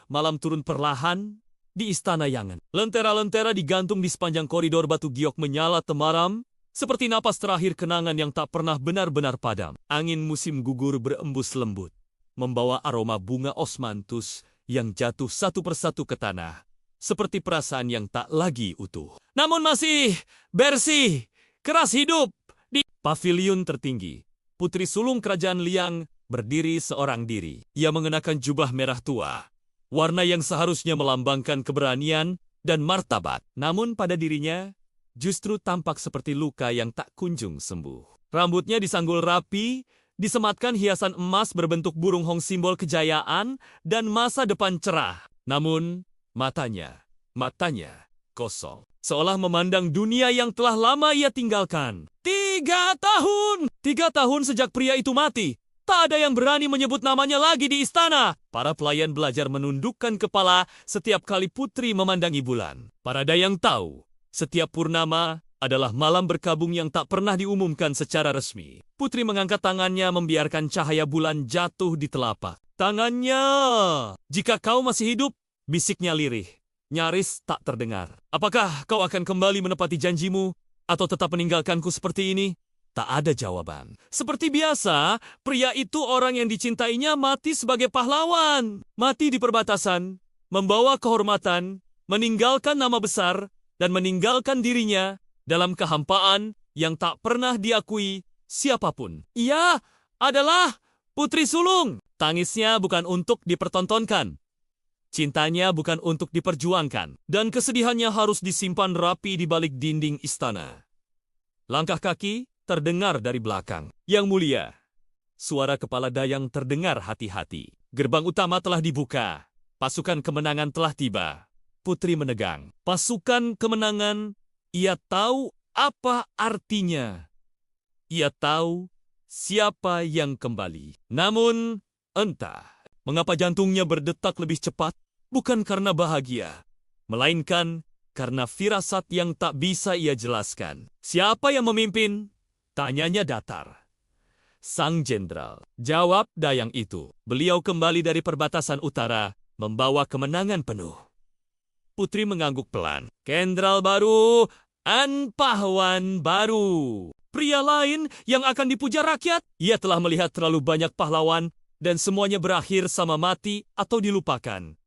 Malam turun perlahan di Istana Yangan. Lentera-lentera digantung di sepanjang koridor batu giok menyala temaram, seperti napas terakhir kenangan yang tak pernah benar-benar padam. Angin musim gugur berembus lembut, membawa aroma bunga osmanthus yang jatuh satu persatu ke tanah, seperti perasaan yang tak lagi utuh. Namun masih bersih, keras hidup. Di paviliun tertinggi, Putri Sulung Kerajaan Liang berdiri seorang diri. Ia mengenakan jubah merah tua, warna yang seharusnya melambangkan keberanian dan martabat. Namun pada dirinya justru tampak seperti luka yang tak kunjung sembuh. Rambutnya disanggul rapi, disematkan hiasan emas berbentuk burung hong simbol kejayaan dan masa depan cerah. Namun matanya kosong. Seolah memandang dunia yang telah lama ia tinggalkan. 3 tahun! 3 tahun sejak pria itu mati. Tak ada yang berani menyebut namanya lagi di istana. Para pelayan belajar menundukkan kepala setiap kali putri memandangi bulan. Para dayang tahu, setiap purnama adalah malam berkabung yang tak pernah diumumkan secara resmi. Putri mengangkat tangannya membiarkan cahaya bulan jatuh di telapak tangannya. Jika kau masih hidup, bisiknya lirih, nyaris tak terdengar. Apakah kau akan kembali menepati janjimu atau tetap meninggalkanku seperti ini? Tak ada jawaban. Seperti biasa, pria itu orang yang dicintainya mati sebagai pahlawan. Mati di perbatasan, membawa kehormatan, meninggalkan nama besar, dan meninggalkan dirinya dalam kehampaan yang tak pernah diakui siapapun. Ia adalah Putri Sulung. Tangisnya bukan untuk dipertontonkan. Cintanya bukan untuk diperjuangkan. Dan kesedihannya harus disimpan rapi di balik dinding istana. Langkah kaki terdengar dari belakang. Yang mulia, suara kepala dayang terdengar hati-hati. Gerbang utama telah dibuka. Pasukan kemenangan telah tiba. Putri menegang. Pasukan kemenangan, ia tahu apa artinya. Ia tahu siapa yang kembali. Namun, entah mengapa jantungnya berdetak lebih cepat, bukan karena bahagia, melainkan karena firasat yang tak bisa ia jelaskan. Siapa yang memimpin? Tanyanya datar. Sang Jenderal. Jawab dayang itu. Beliau kembali dari perbatasan utara, membawa kemenangan penuh. Putri mengangguk pelan. Jenderal baru, an pahlawan baru. Pria lain yang akan dipuja rakyat. Ia telah melihat terlalu banyak pahlawan dan semuanya berakhir sama mati atau dilupakan.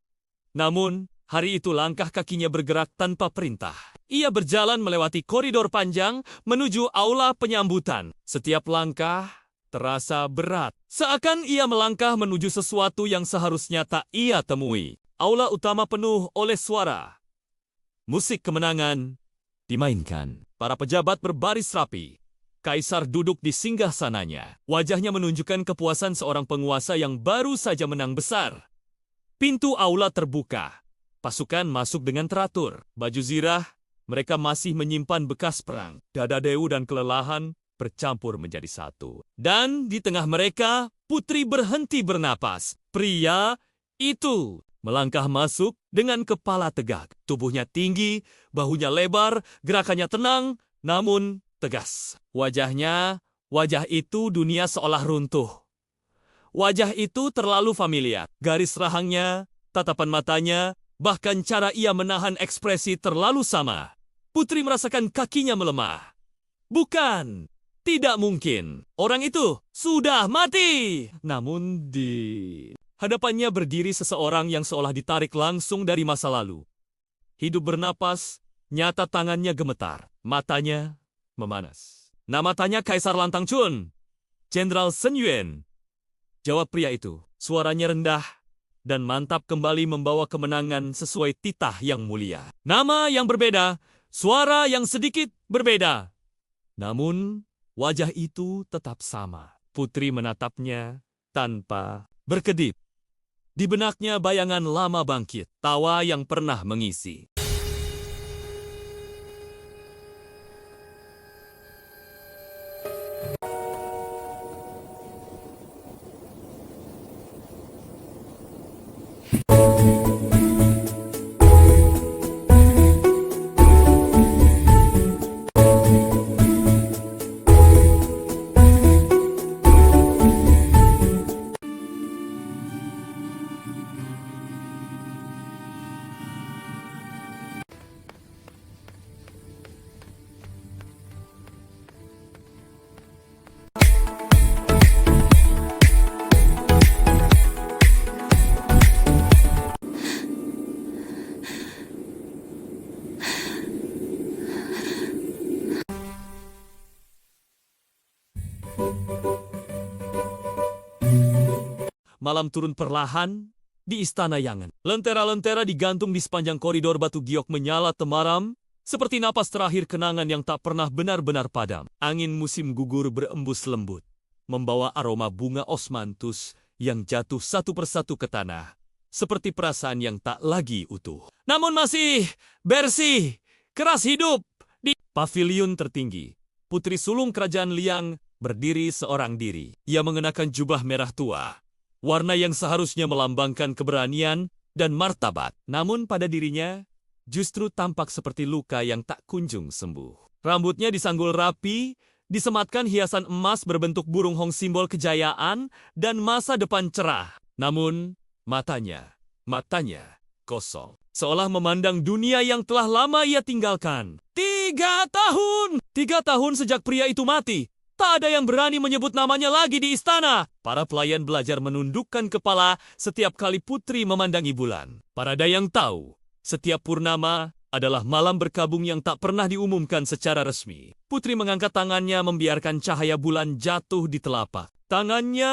Namun, hari itu langkah kakinya bergerak tanpa perintah. Ia berjalan melewati koridor panjang menuju aula penyambutan. Setiap langkah terasa berat. Seakan ia melangkah menuju sesuatu yang seharusnya tak ia temui. Aula utama penuh oleh suara. Musik kemenangan dimainkan. Para pejabat berbaris rapi. Kaisar duduk di singgasananya. Wajahnya menunjukkan kepuasan seorang penguasa yang baru saja menang besar. Pintu aula terbuka. Pasukan masuk dengan teratur. Baju zirah, mereka masih menyimpan bekas perang. Dada dewu dan kelelahan bercampur menjadi satu. Dan di tengah mereka, putri berhenti bernapas. Pria itu melangkah masuk dengan kepala tegak. Tubuhnya tinggi, bahunya lebar, gerakannya tenang, namun tegas. Wajah itu dunia seolah runtuh. Wajah itu terlalu familiar. Garis rahangnya, tatapan matanya, bahkan cara ia menahan ekspresi terlalu sama. Putri merasakan kakinya melemah. Bukan, tidak mungkin. Orang itu sudah mati. Namun di hadapannya berdiri seseorang yang seolah ditarik langsung dari masa lalu. Hidup bernapas, nyata tangannya gemetar. Matanya memanas. Nama tanya Kaisar Lantang Chun. Jenderal Sen Yuen. Jawab pria itu. Suaranya rendah dan mantap kembali membawa kemenangan sesuai titah yang mulia. Nama yang berbeda, suara yang sedikit berbeda. Namun, wajah itu tetap sama. Putri menatapnya tanpa berkedip. Di benaknya bayangan lama bangkit, tawa yang pernah mengisi. malam turun perlahan di Istana Yangan. Lentera-lentera digantung di sepanjang koridor batu giok menyala temaram, seperti napas terakhir kenangan yang tak pernah benar-benar padam. Angin musim gugur berembus lembut, membawa aroma bunga osmanthus yang jatuh satu persatu ke tanah, seperti perasaan yang tak lagi utuh. Namun masih bersih, keras hidup. Di pavilion tertinggi, Putri Sulung Kerajaan Liang berdiri seorang diri. Ia mengenakan jubah merah tua, warna yang seharusnya melambangkan keberanian dan martabat. Namun pada dirinya justru tampak seperti luka yang tak kunjung sembuh. Rambutnya disanggul rapi, disematkan hiasan emas berbentuk burung hong simbol kejayaan dan masa depan cerah. Namun matanya kosong. Seolah memandang dunia yang telah lama ia tinggalkan. 3 tahun! 3 tahun sejak pria itu mati. Tak ada yang berani menyebut namanya lagi di istana. Para pelayan belajar menundukkan kepala setiap kali putri memandangi bulan. Para dayang tahu, setiap purnama adalah malam berkabung yang tak pernah diumumkan secara resmi. Putri mengangkat tangannya membiarkan cahaya bulan jatuh di telapak tangannya.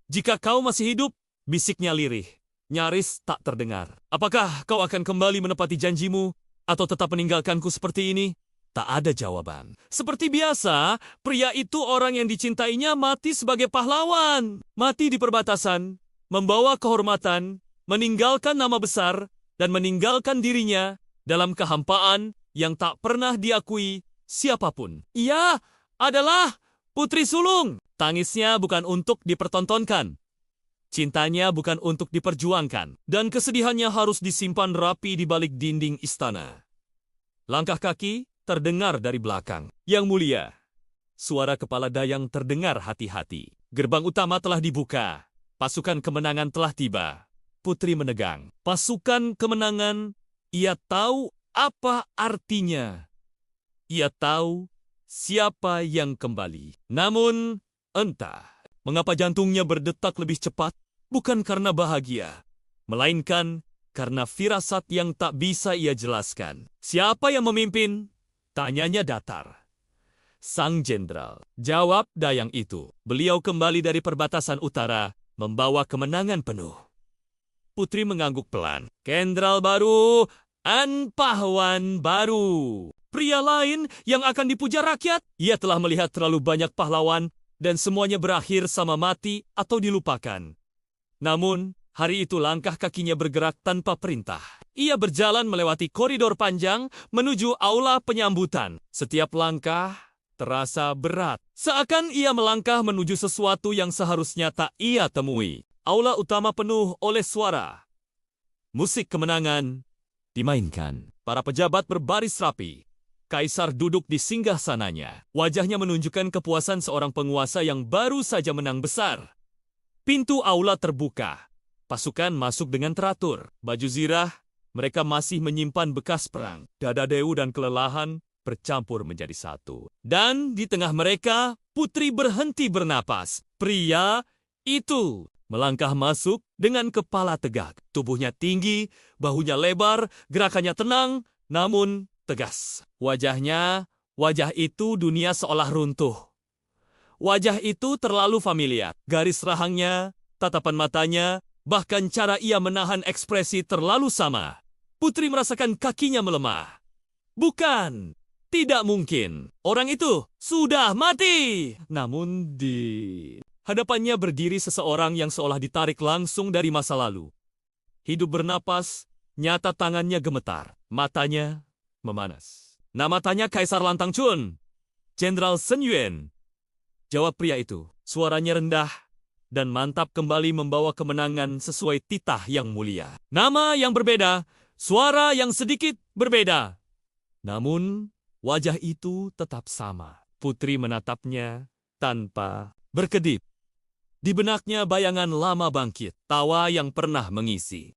Jika kau masih hidup, bisiknya lirih, nyaris tak terdengar. Apakah kau akan kembali menepati janjimu atau tetap meninggalkanku seperti ini? Tak ada jawaban. Seperti biasa, pria itu orang yang dicintainya mati sebagai pahlawan. Mati di perbatasan, membawa kehormatan, meninggalkan nama besar, dan meninggalkan dirinya dalam kehampaan yang tak pernah diakui siapapun. Ia adalah Putri Sulung. Tangisnya bukan untuk dipertontonkan. Cintanya bukan untuk diperjuangkan. Dan kesedihannya harus disimpan rapi di balik dinding istana. Langkah kaki terdengar dari belakang. Yang mulia, suara kepala dayang terdengar hati-hati. Gerbang utama telah dibuka. Pasukan kemenangan telah tiba. Putri menegang. Pasukan kemenangan, ia tahu apa artinya. Ia tahu siapa yang kembali. Namun, entah mengapa jantungnya berdetak lebih cepat, bukan karena bahagia, melainkan karena firasat yang tak bisa ia jelaskan. Siapa yang memimpin? Tanyanya datar. Sang Jenderal. Jawab dayang itu. Beliau kembali dari perbatasan utara, membawa kemenangan penuh. Putri mengangguk pelan. Jenderal baru, An pahlawan baru. Pria lain yang akan dipuja rakyat. Ia telah melihat terlalu banyak pahlawan, dan semuanya berakhir sama mati atau dilupakan. Namun, hari itu langkah kakinya bergerak tanpa perintah. Ia berjalan melewati koridor panjang menuju aula penyambutan. Setiap langkah terasa berat. Seakan ia melangkah menuju sesuatu yang seharusnya tak ia temui. Aula utama penuh oleh suara. Musik kemenangan dimainkan. Para pejabat berbaris rapi. Kaisar duduk di singgasananya. Wajahnya menunjukkan kepuasan seorang penguasa yang baru saja menang besar. Pintu aula terbuka. Pasukan masuk dengan teratur. Baju zirah, mereka masih menyimpan bekas perang. Dada dewu dan kelelahan bercampur menjadi satu. Dan di tengah mereka, putri berhenti bernapas. Pria itu melangkah masuk dengan kepala tegak. Tubuhnya tinggi, bahunya lebar, gerakannya tenang, namun tegas. Wajah itu dunia seolah runtuh. Wajah itu terlalu familiar. Garis rahangnya, tatapan matanya, bahkan cara ia menahan ekspresi terlalu sama. Putri merasakan kakinya melemah. Bukan, tidak mungkin. Orang itu sudah mati. Namun di hadapannya berdiri seseorang yang seolah ditarik langsung dari masa lalu. Hidup bernapas, nyata tangannya gemetar. Matanya memanas. Nama tanya Kaisar Lantang Chun. Jenderal Sen Yuen. Jawab pria itu. Suaranya rendah dan mantap kembali membawa kemenangan sesuai titah yang mulia. Nama yang berbeda, suara yang sedikit berbeda. Namun, wajah itu tetap sama. Putri menatapnya tanpa berkedip. Di benaknya bayangan lama bangkit, tawa yang pernah mengisi.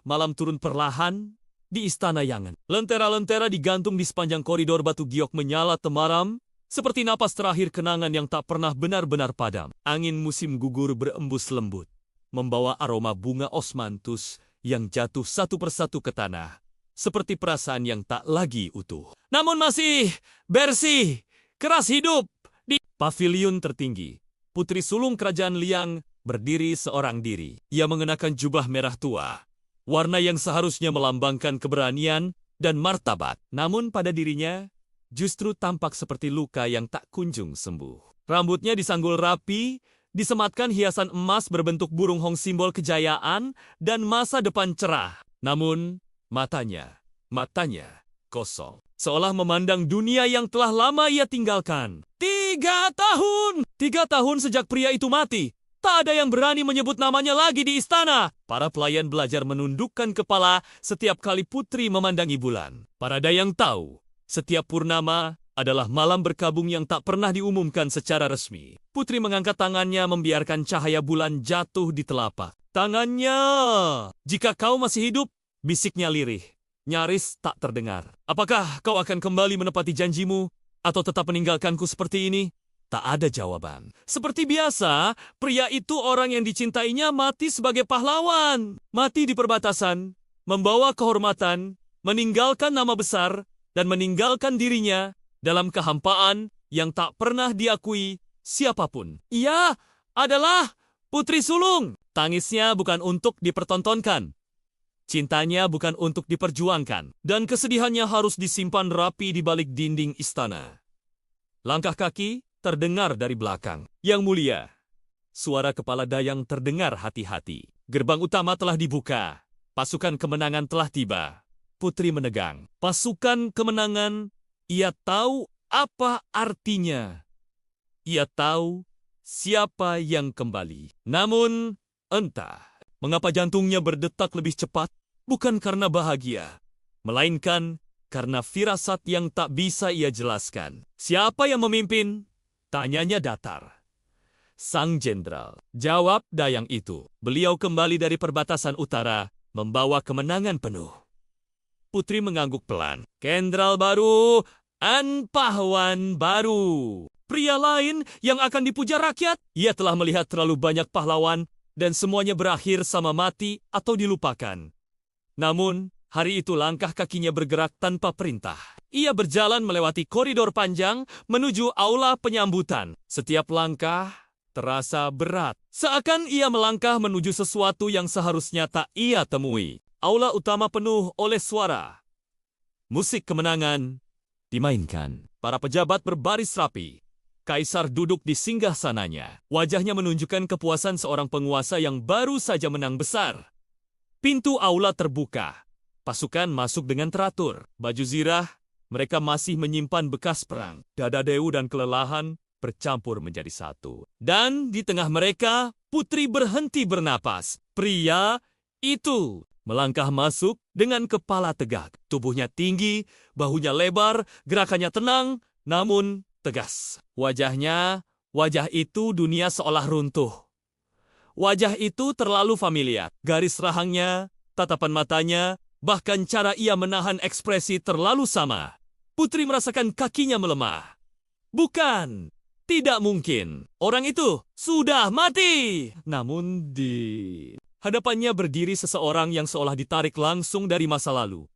malam turun perlahan di Istana Yangan. Lentera-lentera digantung di sepanjang koridor batu giok menyala temaram, seperti napas terakhir kenangan yang tak pernah benar-benar padam. Angin musim gugur berembus lembut, membawa aroma bunga osmanthus yang jatuh satu persatu ke tanah, seperti perasaan yang tak lagi utuh. Namun masih bersih, keras hidup. Di pavilion tertinggi, Putri Sulung Kerajaan Liang berdiri seorang diri. Ia mengenakan jubah merah tua, warna yang seharusnya melambangkan keberanian dan martabat. Namun pada dirinya justru tampak seperti luka yang tak kunjung sembuh. Rambutnya disanggul rapi, disematkan hiasan emas berbentuk burung hong simbol kejayaan dan masa depan cerah. Namun matanya kosong. Seolah memandang dunia yang telah lama ia tinggalkan. 3 tahun! 3 tahun sejak pria itu mati. Tak ada yang berani menyebut namanya lagi di istana. Para pelayan belajar menundukkan kepala setiap kali putri memandangi bulan. Para dayang tahu, setiap purnama adalah malam berkabung yang tak pernah diumumkan secara resmi. Putri mengangkat tangannya membiarkan cahaya bulan jatuh di telapak tangannya. Jika kau masih hidup, bisiknya lirih, nyaris tak terdengar. Apakah kau akan kembali menepati janjimu atau tetap meninggalkanku seperti ini? Tak ada jawaban. Seperti biasa, pria itu orang yang dicintainya mati sebagai pahlawan. Mati di perbatasan, membawa kehormatan, meninggalkan nama besar, dan meninggalkan dirinya dalam kehampaan yang tak pernah diakui siapapun. Ia adalah Putri Sulung. Tangisnya bukan untuk dipertontonkan. Cintanya bukan untuk diperjuangkan, dan kesedihannya harus disimpan rapi di balik dinding istana. Langkah kaki terdengar dari belakang. Yang mulia, suara kepala dayang terdengar hati-hati. Gerbang utama telah dibuka. Pasukan kemenangan telah tiba. Putri menegang. Pasukan kemenangan, ia tahu apa artinya. Ia tahu siapa yang kembali. Namun, entah mengapa jantungnya berdetak lebih cepat, bukan karena bahagia, melainkan karena firasat yang tak bisa ia jelaskan. Siapa yang memimpin? Tanyanya datar. Sang Jenderal, jawab dayang itu. Beliau kembali dari perbatasan utara, membawa kemenangan penuh. Putri mengangguk pelan. Jenderal baru, an pahlawan baru. Pria lain yang akan dipuja rakyat? Ia telah melihat terlalu banyak pahlawan, dan semuanya berakhir sama mati atau dilupakan. Namun, hari itu langkah kakinya bergerak tanpa perintah. Ia berjalan melewati koridor panjang menuju aula penyambutan. Setiap langkah terasa berat. Seakan ia melangkah menuju sesuatu yang seharusnya tak ia temui. Aula utama penuh oleh suara. Musik kemenangan dimainkan. Para pejabat berbaris rapi. Kaisar duduk di singgasananya. Wajahnya menunjukkan kepuasan seorang penguasa yang baru saja menang besar. Pintu aula terbuka. Pasukan masuk dengan teratur. Baju zirah, mereka masih menyimpan bekas perang. Dada dewu dan kelelahan bercampur menjadi satu. Dan di tengah mereka, putri berhenti bernapas. Pria itu melangkah masuk dengan kepala tegak. Tubuhnya tinggi, bahunya lebar, gerakannya tenang, namun tegas. Wajah itu dunia seolah runtuh. Wajah itu terlalu familiar. Garis rahangnya, tatapan matanya, bahkan cara ia menahan ekspresi terlalu sama. Putri merasakan kakinya melemah. Bukan, tidak mungkin. Orang itu sudah mati. Namun di hadapannya berdiri seseorang yang seolah ditarik langsung dari masa lalu.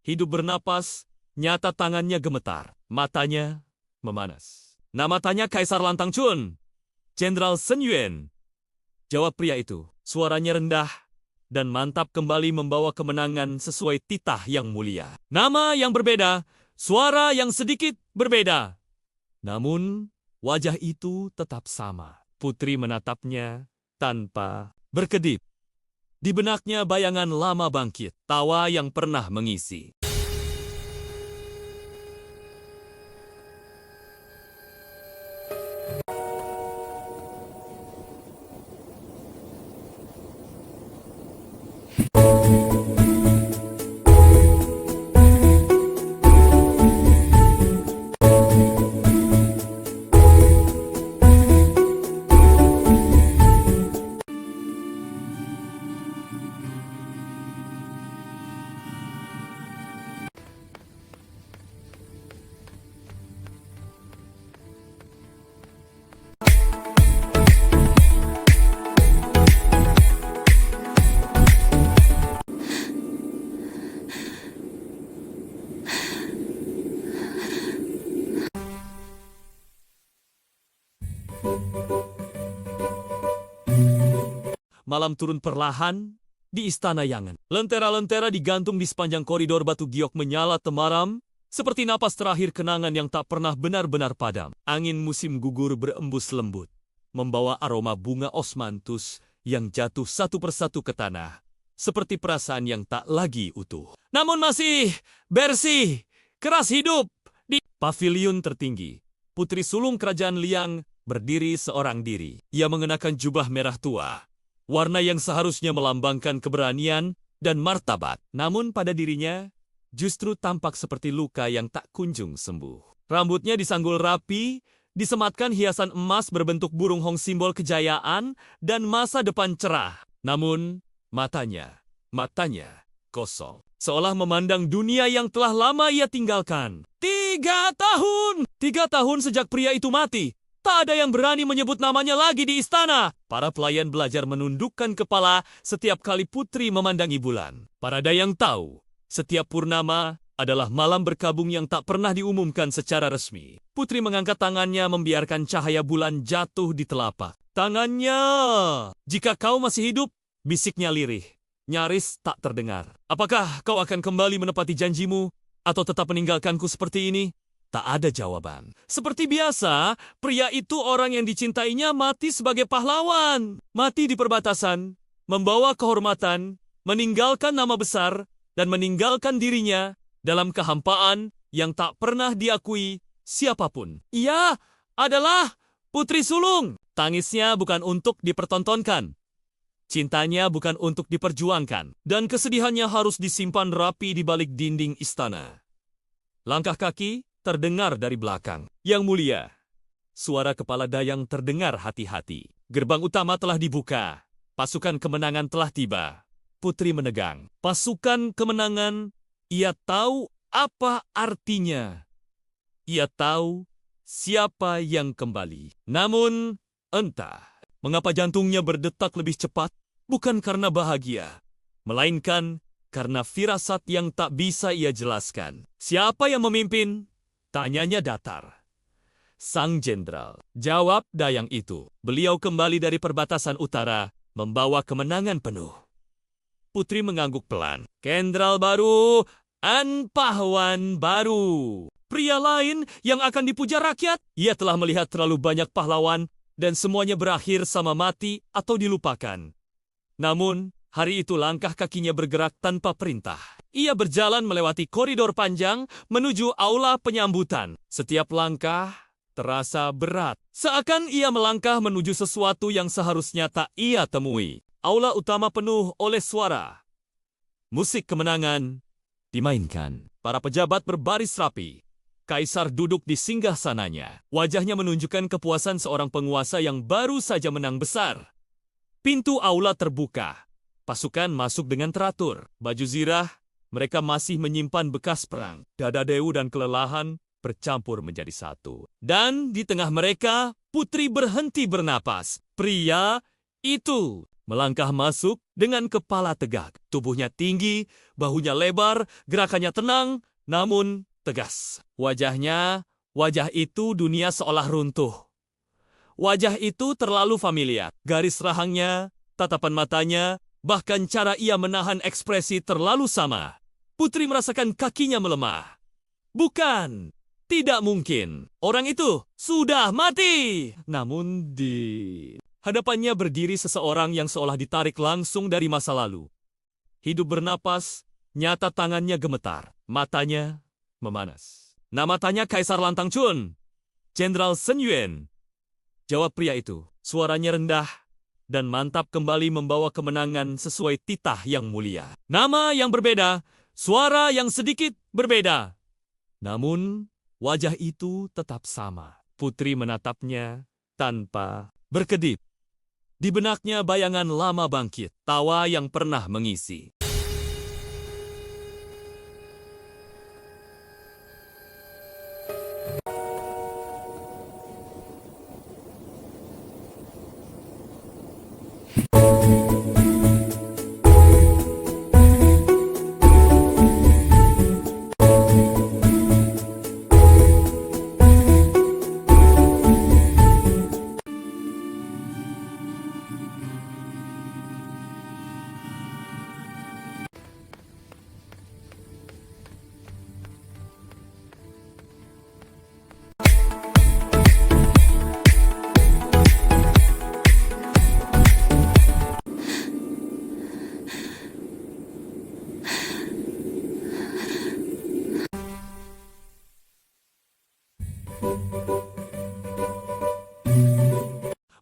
Hidup bernapas, nyata tangannya gemetar. Matanya memanas. Nama tanya Kaisar Lantang Chun. Jenderal Sen Yuen. Jawab pria itu. Suaranya rendah dan mantap kembali membawa kemenangan sesuai titah yang mulia. Nama yang berbeda, suara yang sedikit berbeda. Namun, wajah itu tetap sama. Putri menatapnya tanpa berkedip. Di benaknya bayangan lama bangkit, tawa yang pernah mengisi. malam turun perlahan di Istana Yangan. Lentera-lentera digantung di sepanjang koridor batu giok menyala temaram, seperti napas terakhir kenangan yang tak pernah benar-benar padam. Angin musim gugur berembus lembut, membawa aroma bunga osmanthus yang jatuh satu persatu ke tanah, seperti perasaan yang tak lagi utuh. Namun masih bersih, keras hidup. Di pavilion tertinggi, Putri Sulung Kerajaan Liang berdiri seorang diri. Ia mengenakan jubah merah tua, warna yang seharusnya melambangkan keberanian dan martabat. Namun pada dirinya justru tampak seperti luka yang tak kunjung sembuh. Rambutnya disanggul rapi, disematkan hiasan emas berbentuk burung hong simbol kejayaan dan masa depan cerah. Namun matanya kosong. Seolah memandang dunia yang telah lama ia tinggalkan. 3 tahun! 3 tahun sejak pria itu mati. Tak ada yang berani menyebut namanya lagi di istana. Para pelayan belajar menundukkan kepala setiap kali putri memandangi bulan. Para dayang tahu, setiap purnama adalah malam berkabung yang tak pernah diumumkan secara resmi. Putri mengangkat tangannya membiarkan cahaya bulan jatuh di telapak tangannya. Jika kau masih hidup, bisiknya lirih, nyaris tak terdengar. Apakah kau akan kembali menepati janjimu atau tetap meninggalkanku seperti ini? Tak ada jawaban. Seperti biasa, pria itu orang yang dicintainya mati sebagai pahlawan. Mati di perbatasan, membawa kehormatan, meninggalkan nama besar, dan meninggalkan dirinya dalam kehampaan yang tak pernah diakui siapapun. Ia adalah Putri Sulung. Tangisnya bukan untuk dipertontonkan. Cintanya bukan untuk diperjuangkan. Dan kesedihannya harus disimpan rapi di balik dinding istana. Langkah kaki terdengar dari belakang. Yang mulia, suara kepala dayang terdengar hati-hati. Gerbang utama telah dibuka. Pasukan kemenangan telah tiba. Putri menegang. Pasukan kemenangan, ia tahu apa artinya. Ia tahu siapa yang kembali. Namun, entah mengapa jantungnya berdetak lebih cepat, bukan karena bahagia, melainkan karena firasat yang tak bisa ia jelaskan. Siapa yang memimpin? Tanyanya datar. Sang Jenderal. Jawab dayang itu. Beliau kembali dari perbatasan utara, membawa kemenangan penuh. Putri mengangguk pelan. Jenderal baru, An Pahlawan baru. Pria lain yang akan dipuja rakyat. Ia telah melihat terlalu banyak pahlawan dan semuanya berakhir sama mati atau dilupakan. Namun, hari itu langkah kakinya bergerak tanpa perintah. Ia berjalan melewati koridor panjang menuju aula penyambutan. Setiap langkah terasa berat. Seakan ia melangkah menuju sesuatu yang seharusnya tak ia temui. Aula utama penuh oleh suara. Musik kemenangan dimainkan. Para pejabat berbaris rapi. Kaisar duduk di singgasananya. Wajahnya menunjukkan kepuasan seorang penguasa yang baru saja menang besar. Pintu aula terbuka. Pasukan masuk dengan teratur. Baju zirah, mereka masih menyimpan bekas perang. Dada dewu dan kelelahan bercampur menjadi satu. Dan di tengah mereka, putri berhenti bernapas. Pria itu melangkah masuk dengan kepala tegak. Tubuhnya tinggi, bahunya lebar, gerakannya tenang, namun tegas. Wajah itu dunia seolah runtuh. Wajah itu terlalu familiar. Garis rahangnya, tatapan matanya, bahkan cara ia menahan ekspresi terlalu sama. Putri merasakan kakinya melemah. Bukan, tidak mungkin. Orang itu sudah mati. Namun di hadapannya berdiri seseorang yang seolah ditarik langsung dari masa lalu. Hidup bernapas, nyata tangannya gemetar. Matanya memanas. Nama tanya Kaisar Lantang Chun. Jenderal Sun Yuan. Jawab pria itu. Suaranya rendah dan mantap kembali membawa kemenangan sesuai titah yang mulia. Nama yang berbeda, suara yang sedikit berbeda. Namun, wajah itu tetap sama. Putri menatapnya tanpa berkedip. Di benaknya bayangan lama bangkit, tawa yang pernah mengisi.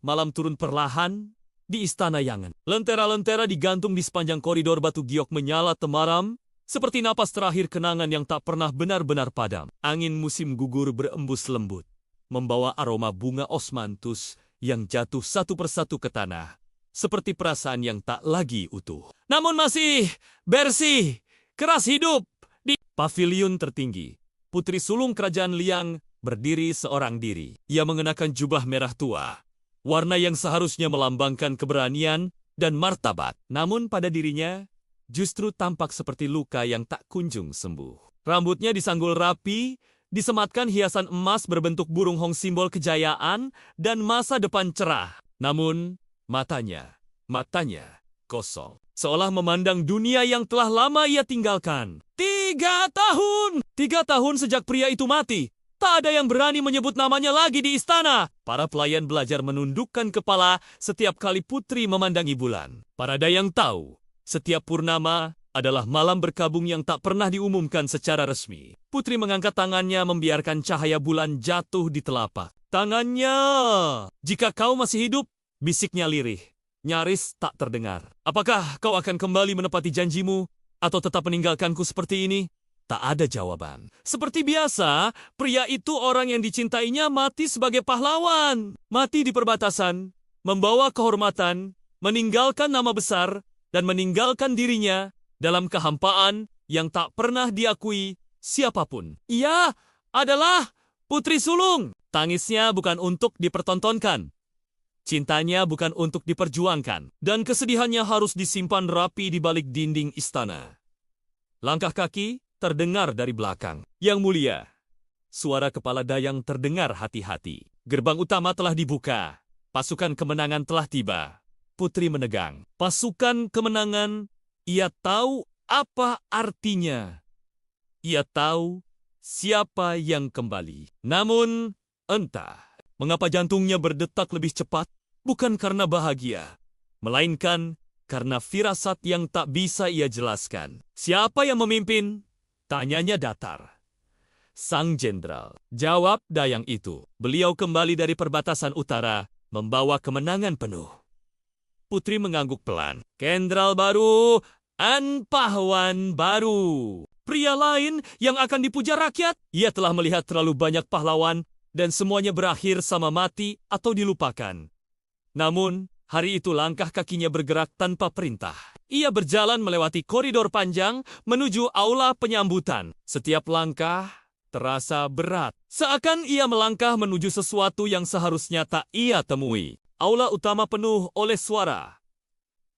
malam turun perlahan di Istana Yangan. Lentera-lentera digantung di sepanjang koridor batu giok menyala temaram, seperti napas terakhir kenangan yang tak pernah benar-benar padam. Angin musim gugur berembus lembut, membawa aroma bunga osmanthus yang jatuh satu persatu ke tanah, seperti perasaan yang tak lagi utuh. Namun masih bersih, keras hidup. Di pavilion tertinggi, Putri Sulung Kerajaan Liang berdiri seorang diri. Ia mengenakan jubah merah tua, warna yang seharusnya melambangkan keberanian dan martabat. Namun pada dirinya justru tampak seperti luka yang tak kunjung sembuh. Rambutnya disanggul rapi, disematkan hiasan emas berbentuk burung hong simbol kejayaan dan masa depan cerah. Namun matanya kosong. Seolah memandang dunia yang telah lama ia tinggalkan. 3 tahun! 3 tahun sejak pria itu mati. Tak ada yang berani menyebut namanya lagi di istana. Para pelayan belajar menundukkan kepala setiap kali putri memandangi bulan. Para dayang tahu, setiap purnama adalah malam berkabung yang tak pernah diumumkan secara resmi. Putri mengangkat tangannya membiarkan cahaya bulan jatuh di telapak tangannya. Jika kau masih hidup, bisiknya lirih, nyaris tak terdengar. Apakah kau akan kembali menepati janjimu atau tetap meninggalkanku seperti ini? Tak ada jawaban. Seperti biasa, pria itu orang yang dicintainya mati sebagai pahlawan. Mati di perbatasan, membawa kehormatan, meninggalkan nama besar, dan meninggalkan dirinya dalam kehampaan yang tak pernah diakui siapapun. Ia adalah Putri Sulung. Tangisnya bukan untuk dipertontonkan. Cintanya bukan untuk diperjuangkan. Dan kesedihannya harus disimpan rapi di balik dinding istana. Langkah kaki terdengar dari belakang. Yang mulia, suara kepala dayang terdengar hati-hati. Gerbang utama telah dibuka. Pasukan kemenangan telah tiba. Putri menegang. Pasukan kemenangan, ia tahu apa artinya. Ia tahu siapa yang kembali. Namun, entah mengapa jantungnya berdetak lebih cepat, bukan karena bahagia, melainkan karena firasat yang tak bisa ia jelaskan. Siapa yang memimpin? Tanyanya datar. Sang jenderal. Jawab dayang itu. Beliau kembali dari perbatasan utara, membawa kemenangan penuh. Putri mengangguk pelan. Jenderal baru, an pahlawan baru. Pria lain yang akan dipuja rakyat. Ia telah melihat terlalu banyak pahlawan dan semuanya berakhir sama mati atau dilupakan. Namun, hari itu langkah kakinya bergerak tanpa perintah. Ia berjalan melewati koridor panjang menuju aula penyambutan. Setiap langkah terasa berat. Seakan ia melangkah menuju sesuatu yang seharusnya tak ia temui. Aula utama penuh oleh suara.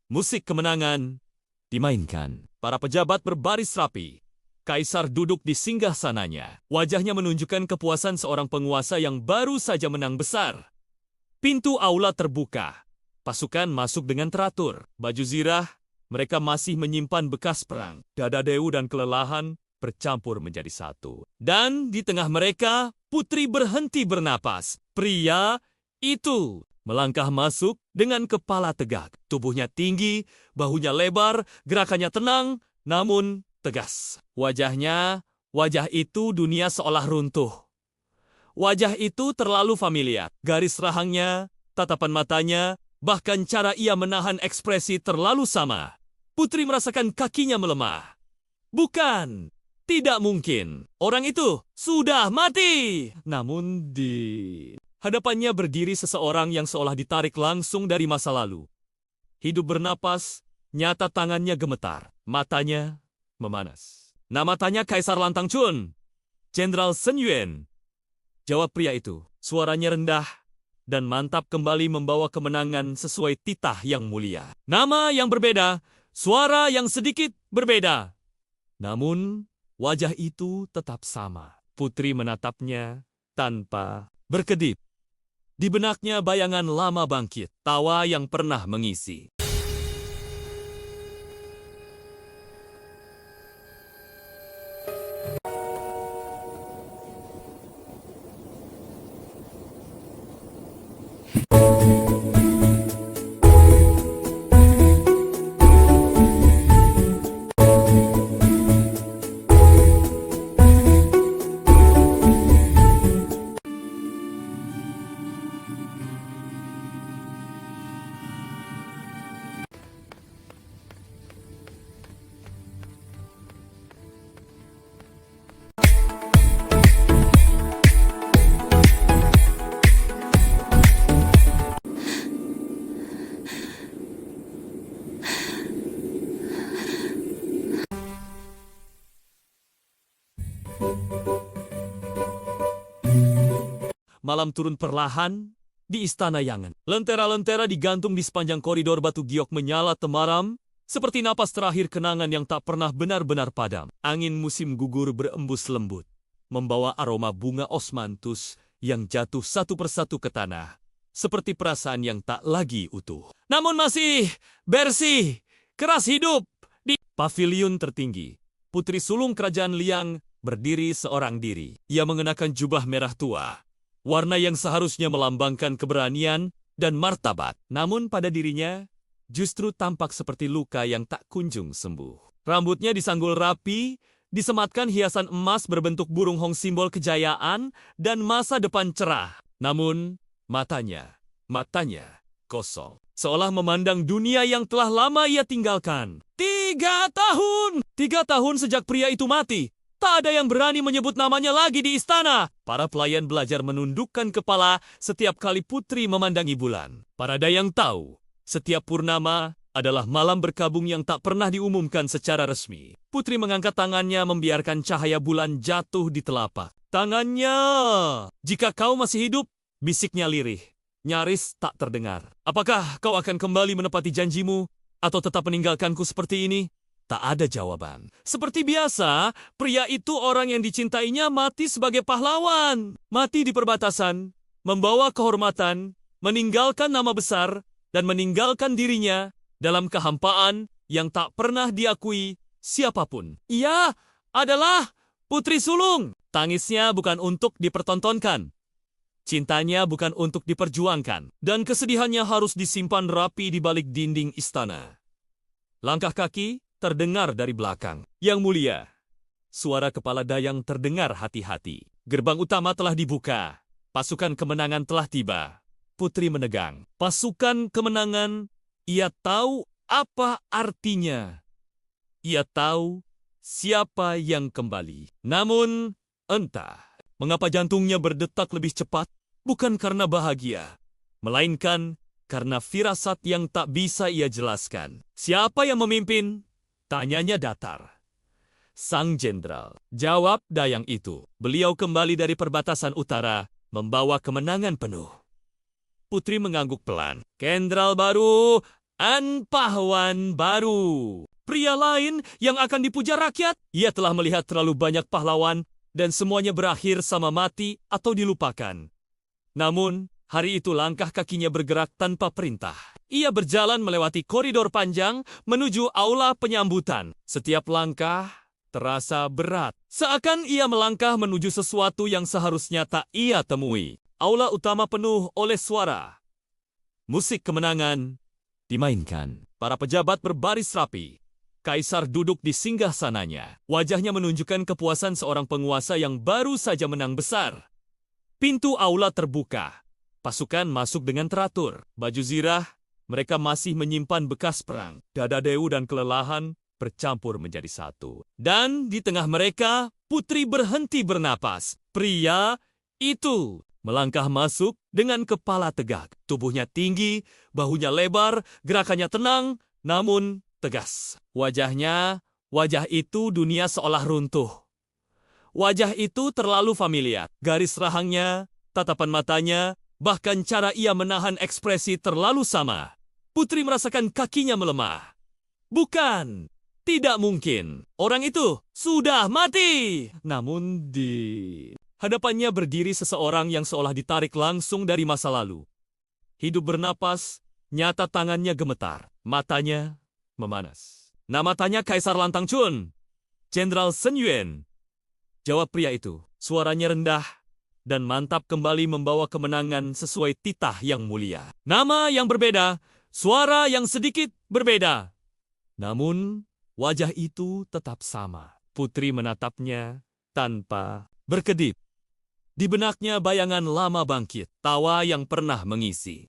Musik kemenangan dimainkan. Para pejabat berbaris rapi. Kaisar duduk di singgasananya. Wajahnya menunjukkan kepuasan seorang penguasa yang baru saja menang besar. Pintu aula terbuka. Pasukan masuk dengan teratur. Baju zirah, mereka masih menyimpan bekas perang. Dada dewu dan kelelahan bercampur menjadi satu. Dan di tengah mereka, putri berhenti bernapas. Pria itu melangkah masuk dengan kepala tegak. Tubuhnya tinggi, bahunya lebar, gerakannya tenang, namun tegas. Wajah itu dunia seolah runtuh. Wajah itu terlalu familiar. Garis rahangnya, tatapan matanya, bahkan cara ia menahan ekspresi terlalu sama. Putri merasakan kakinya melemah. Bukan, tidak mungkin. Orang itu sudah mati. Namun di hadapannya berdiri seseorang yang seolah ditarik langsung dari masa lalu. Hidup bernapas, nyata tangannya gemetar. Matanya memanas. Nama tanya Kaisar Lantang Chun. Jenderal Sen Yuen. Jawab pria itu. Suaranya rendah dan mantap kembali membawa kemenangan sesuai titah yang mulia. Nama yang berbeda, suara yang sedikit berbeda. Namun, wajah itu tetap sama. Putri menatapnya tanpa berkedip. Di benaknya bayangan lama bangkit, tawa yang pernah mengisi. Malam turun perlahan di Istana Yangan. Lentera-lentera digantung di sepanjang koridor batu giok menyala temaram, seperti napas terakhir kenangan yang tak pernah benar-benar padam. Angin musim gugur berembus lembut, membawa aroma bunga osmanthus yang jatuh satu persatu ke tanah, seperti perasaan yang tak lagi utuh. Namun masih bersih, keras hidup. Di pavilion tertinggi, Putri Sulung Kerajaan Liang berdiri seorang diri. Ia mengenakan jubah merah tua, warna yang seharusnya melambangkan keberanian dan martabat. Namun pada dirinya justru tampak seperti luka yang tak kunjung sembuh. Rambutnya disanggul rapi, disematkan hiasan emas berbentuk burung hong simbol kejayaan dan masa depan cerah. Namun matanya kosong. Seolah memandang dunia yang telah lama ia tinggalkan. 3 tahun! 3 tahun sejak pria itu mati. Tak ada yang berani menyebut namanya lagi di istana. Para pelayan belajar menundukkan kepala setiap kali putri memandangi bulan. Para dayang tahu, setiap purnama adalah malam berkabung yang tak pernah diumumkan secara resmi. Putri mengangkat tangannya membiarkan cahaya bulan jatuh di telapak tangannya. Jika kau masih hidup, bisiknya lirih, nyaris tak terdengar. Apakah kau akan kembali menepati janjimu atau tetap meninggalkanku seperti ini? Tak ada jawaban. Seperti biasa, pria itu orang yang dicintainya mati sebagai pahlawan. Mati di perbatasan, membawa kehormatan, meninggalkan nama besar, dan meninggalkan dirinya dalam kehampaan yang tak pernah diakui siapapun. Ia adalah Putri Sulung. Tangisnya bukan untuk dipertontonkan. Cintanya bukan untuk diperjuangkan. Dan kesedihannya harus disimpan rapi di balik dinding istana. Langkah kaki terdengar dari belakang. Yang mulia, suara kepala dayang terdengar hati-hati. Gerbang utama telah dibuka. Pasukan kemenangan telah tiba. Putri menegang. Pasukan kemenangan, ia tahu apa artinya. Ia tahu siapa yang kembali. Namun, entah mengapa jantungnya berdetak lebih cepat, bukan karena bahagia, melainkan karena firasat yang tak bisa ia jelaskan. Siapa yang memimpin? Tanyanya datar. Sang jenderal. Jawab dayang itu. Beliau kembali dari perbatasan utara, membawa kemenangan penuh. Putri mengangguk pelan. Jenderal baru, an pahlawan baru. Pria lain yang akan dipuja rakyat. Ia telah melihat terlalu banyak pahlawan dan semuanya berakhir sama mati atau dilupakan. Namun, hari itu langkah kakinya bergerak tanpa perintah. Ia berjalan melewati koridor panjang menuju aula penyambutan. Setiap langkah terasa berat. Seakan ia melangkah menuju sesuatu yang seharusnya tak ia temui. Aula utama penuh oleh suara. Musik kemenangan dimainkan. Para pejabat berbaris rapi. Kaisar duduk di singgasananya. Wajahnya menunjukkan kepuasan seorang penguasa yang baru saja menang besar. Pintu aula terbuka. Pasukan masuk dengan teratur. Baju zirah, mereka masih menyimpan bekas perang. Dada dewu dan kelelahan bercampur menjadi satu. Dan di tengah mereka, putri berhenti bernapas. Pria itu melangkah masuk dengan kepala tegak. Tubuhnya tinggi, bahunya lebar, gerakannya tenang, namun tegas. Wajah itu dunia seolah runtuh. Wajah itu terlalu familiar. Garis rahangnya, tatapan matanya, bahkan cara ia menahan ekspresi terlalu sama. Putri merasakan kakinya melemah. Bukan, tidak mungkin. Orang itu sudah mati. Namun di hadapannya berdiri seseorang yang seolah ditarik langsung dari masa lalu. Hidup bernapas, nyata tangannya gemetar. Matanya memanas. Nama tanya Kaisar Lantang Chun. Jenderal Sen Yuen. Jawab pria itu. Suaranya rendah dan mantap kembali membawa kemenangan sesuai titah yang mulia. Nama yang berbeda, suara yang sedikit berbeda. Namun, wajah itu tetap sama. Putri menatapnya tanpa berkedip. Di benaknya bayangan lama bangkit, tawa yang pernah mengisi.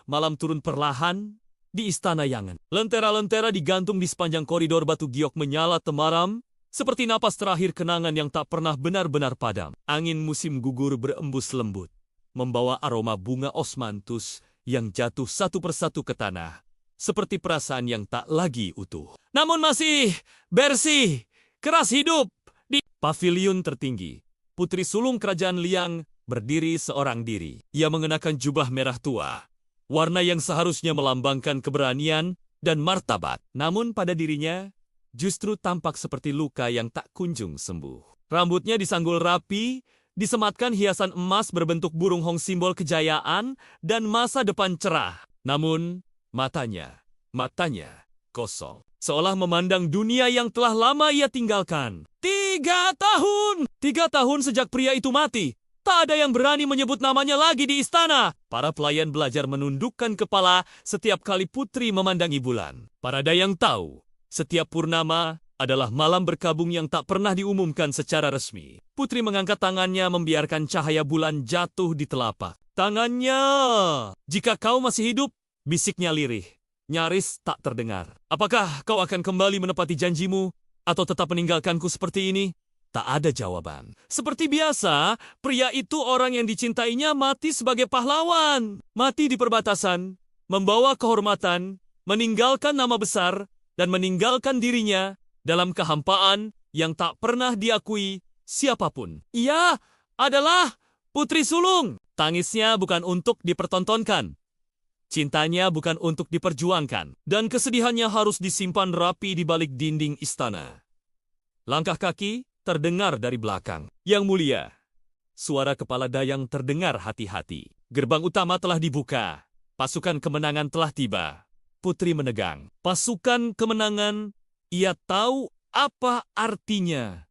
malam turun perlahan di Istana Yangan. Lentera-lentera digantung di sepanjang koridor Batu Giok menyala temaram, seperti napas terakhir kenangan yang tak pernah benar-benar padam. Angin musim gugur berembus lembut, membawa aroma bunga osmanthus yang jatuh satu persatu ke tanah, seperti perasaan yang tak lagi utuh. Namun masih bersih, keras hidup. Di pavilion tertinggi, Putri Sulung Kerajaan Liang berdiri seorang diri. Ia mengenakan jubah merah tua, warna yang seharusnya melambangkan keberanian dan martabat. Namun pada dirinya justru tampak seperti luka yang tak kunjung sembuh. Rambutnya disanggul rapi, disematkan hiasan emas berbentuk burung hong simbol kejayaan dan masa depan cerah. Namun matanya kosong. Seolah memandang dunia yang telah lama ia tinggalkan. 3 tahun! 3 tahun sejak pria itu mati. Tak ada yang berani menyebut namanya lagi di istana. Para pelayan belajar menundukkan kepala setiap kali putri memandangi bulan. Para dayang tahu, setiap purnama adalah malam berkabung yang tak pernah diumumkan secara resmi. Putri mengangkat tangannya membiarkan cahaya bulan jatuh di telapak tangannya. Jika kau masih hidup, bisiknya lirih, nyaris tak terdengar. Apakah kau akan kembali menepati janjimu atau tetap meninggalkanku seperti ini? Tak ada jawaban. Seperti biasa, pria itu orang yang dicintainya mati sebagai pahlawan. Mati di perbatasan, membawa kehormatan, meninggalkan nama besar, dan meninggalkan dirinya dalam kehampaan yang tak pernah diakui siapapun. Ia adalah Putri Sulung. Tangisnya bukan untuk dipertontonkan. Cintanya bukan untuk diperjuangkan. Dan kesedihannya harus disimpan rapi di balik dinding istana. Langkah kaki terdengar dari belakang. Yang mulia, suara kepala dayang terdengar hati-hati. Gerbang utama telah dibuka. Pasukan kemenangan telah tiba. Putri menegang. Pasukan kemenangan, ia tahu apa artinya.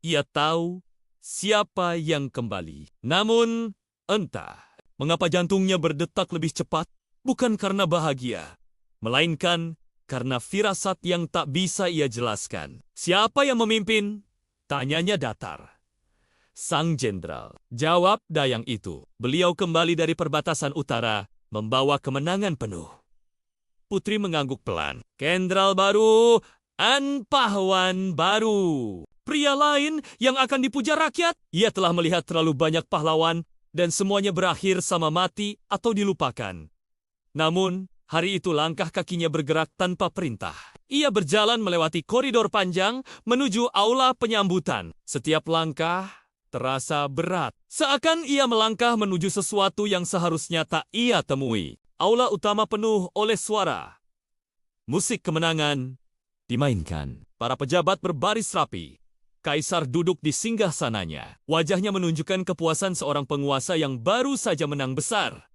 Ia tahu siapa yang kembali. Namun, entah mengapa jantungnya berdetak lebih cepat, bukan karena bahagia, melainkan karena firasat yang tak bisa ia jelaskan. Siapa yang memimpin? Tanyanya datar. Sang Jenderal. Jawab dayang itu. Beliau kembali dari perbatasan utara, membawa kemenangan penuh. Putri mengangguk pelan. Jenderal baru, An Pahlawan baru. Pria lain yang akan dipuja rakyat. Ia telah melihat terlalu banyak pahlawan dan semuanya berakhir sama mati atau dilupakan. Namun, hari itu langkah kakinya bergerak tanpa perintah. Ia berjalan melewati koridor panjang menuju aula penyambutan. Setiap langkah terasa berat. Seakan ia melangkah menuju sesuatu yang seharusnya tak ia temui. Aula utama penuh oleh suara. Musik kemenangan dimainkan. Para pejabat berbaris rapi. Kaisar duduk di singgasananya. Wajahnya menunjukkan kepuasan seorang penguasa yang baru saja menang besar.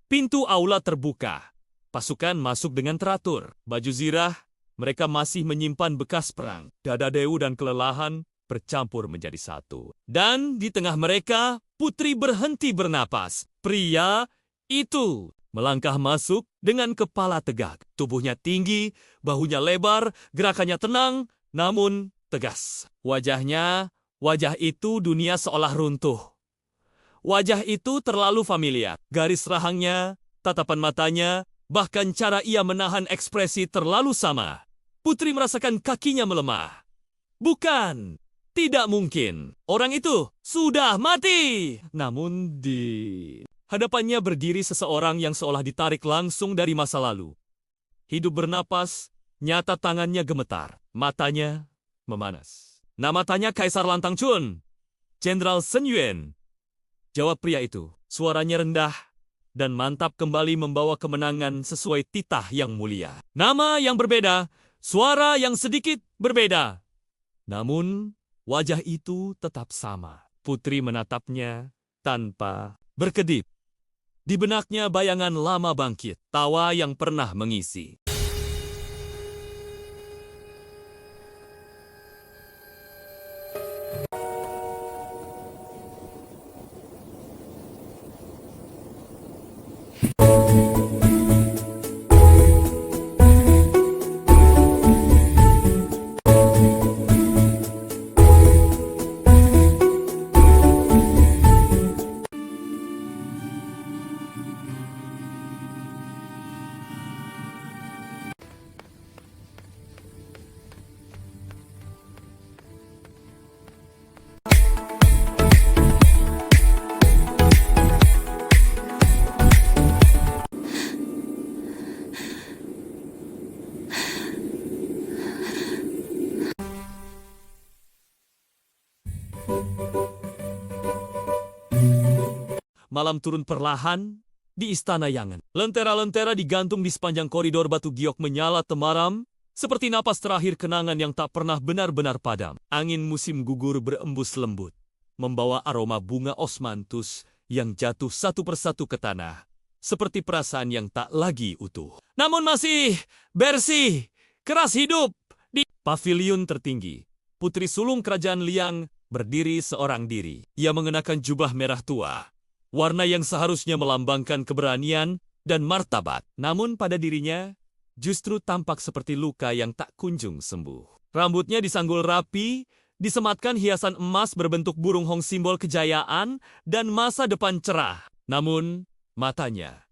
Pintu aula terbuka. Pasukan masuk dengan teratur. Baju zirah, mereka masih menyimpan bekas perang. Dada dewu dan kelelahan bercampur menjadi satu. Dan di tengah mereka, putri berhenti bernapas. Pria itu melangkah masuk dengan kepala tegak. Tubuhnya tinggi, bahunya lebar, gerakannya tenang, namun tegas. Wajah itu dunia seolah runtuh. Wajah itu terlalu familiar. Garis rahangnya, tatapan matanya, bahkan cara ia menahan ekspresi terlalu sama. Putri merasakan kakinya melemah. Bukan, tidak mungkin. Orang itu sudah mati. Namun di hadapannya berdiri seseorang yang seolah ditarik langsung dari masa lalu. Hidup bernapas, nyata tangannya gemetar. Matanya memanas. Nama tanya Kaisar Lantang Chun. Jenderal Sen Yuen. Jawab pria itu. Suaranya rendah dan mantap kembali membawa kemenangan sesuai titah yang mulia. Nama yang berbeda, suara yang sedikit berbeda. Namun, wajah itu tetap sama. Putri menatapnya tanpa berkedip. Di benaknya bayangan lama bangkit, tawa yang pernah mengisi. malam turun perlahan di Istana Yangan. Lentera-lentera digantung di sepanjang koridor batu giok menyala temaram, seperti napas terakhir kenangan yang tak pernah benar-benar padam. Angin musim gugur berembus lembut, membawa aroma bunga osmanthus yang jatuh satu persatu ke tanah, seperti perasaan yang tak lagi utuh. Namun masih bersih, keras hidup. Di pavilion tertinggi, Putri Sulung Kerajaan Liang berdiri seorang diri. Ia mengenakan jubah merah tua, warna yang seharusnya melambangkan keberanian dan martabat. Namun pada dirinya justru tampak seperti luka yang tak kunjung sembuh. Rambutnya disanggul rapi, disematkan hiasan emas berbentuk burung hong simbol kejayaan dan masa depan cerah. Namun matanya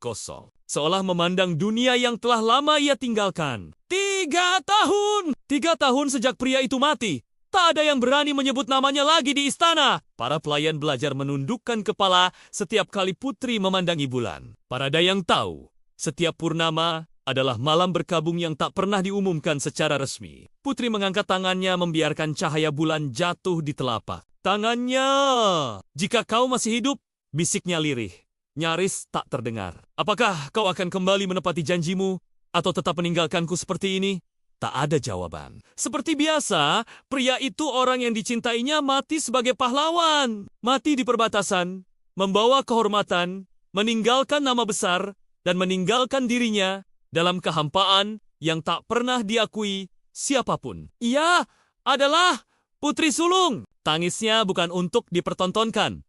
kosong. Seolah memandang dunia yang telah lama ia tinggalkan. 3 tahun! 3 tahun sejak pria itu mati. Tak ada yang berani menyebut namanya lagi di istana. Para pelayan belajar menundukkan kepala setiap kali putri memandangi bulan. Para dayang tahu, setiap purnama adalah malam berkabung yang tak pernah diumumkan secara resmi. Putri mengangkat tangannya membiarkan cahaya bulan jatuh di telapak tangannya. Jika kau masih hidup, bisiknya lirih, nyaris tak terdengar. Apakah kau akan kembali menepati janjimu atau tetap meninggalkanku seperti ini? Tak ada jawaban. Seperti biasa, pria itu orang yang dicintainya mati sebagai pahlawan. Mati di perbatasan, membawa kehormatan, meninggalkan nama besar, dan meninggalkan dirinya dalam kehampaan yang tak pernah diakui siapapun. Ia adalah Putri Sulung. Tangisnya bukan untuk dipertontonkan.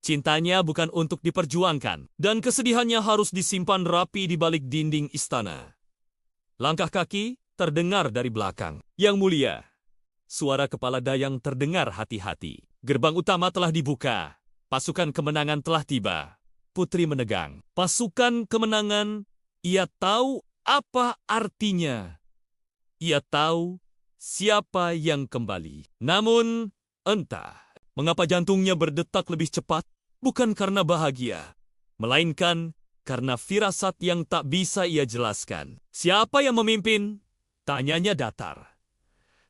Cintanya bukan untuk diperjuangkan. Dan kesedihannya harus disimpan rapi di balik dinding istana. Langkah kaki terdengar dari belakang. Yang mulia, suara kepala dayang terdengar hati-hati. Gerbang utama telah dibuka. Pasukan kemenangan telah tiba. Putri menegang. Pasukan kemenangan, ia tahu apa artinya. Ia tahu siapa yang kembali. Namun, entah mengapa jantungnya berdetak lebih cepat, bukan karena bahagia, melainkan karena firasat yang tak bisa ia jelaskan. Siapa yang memimpin? Tanyanya datar.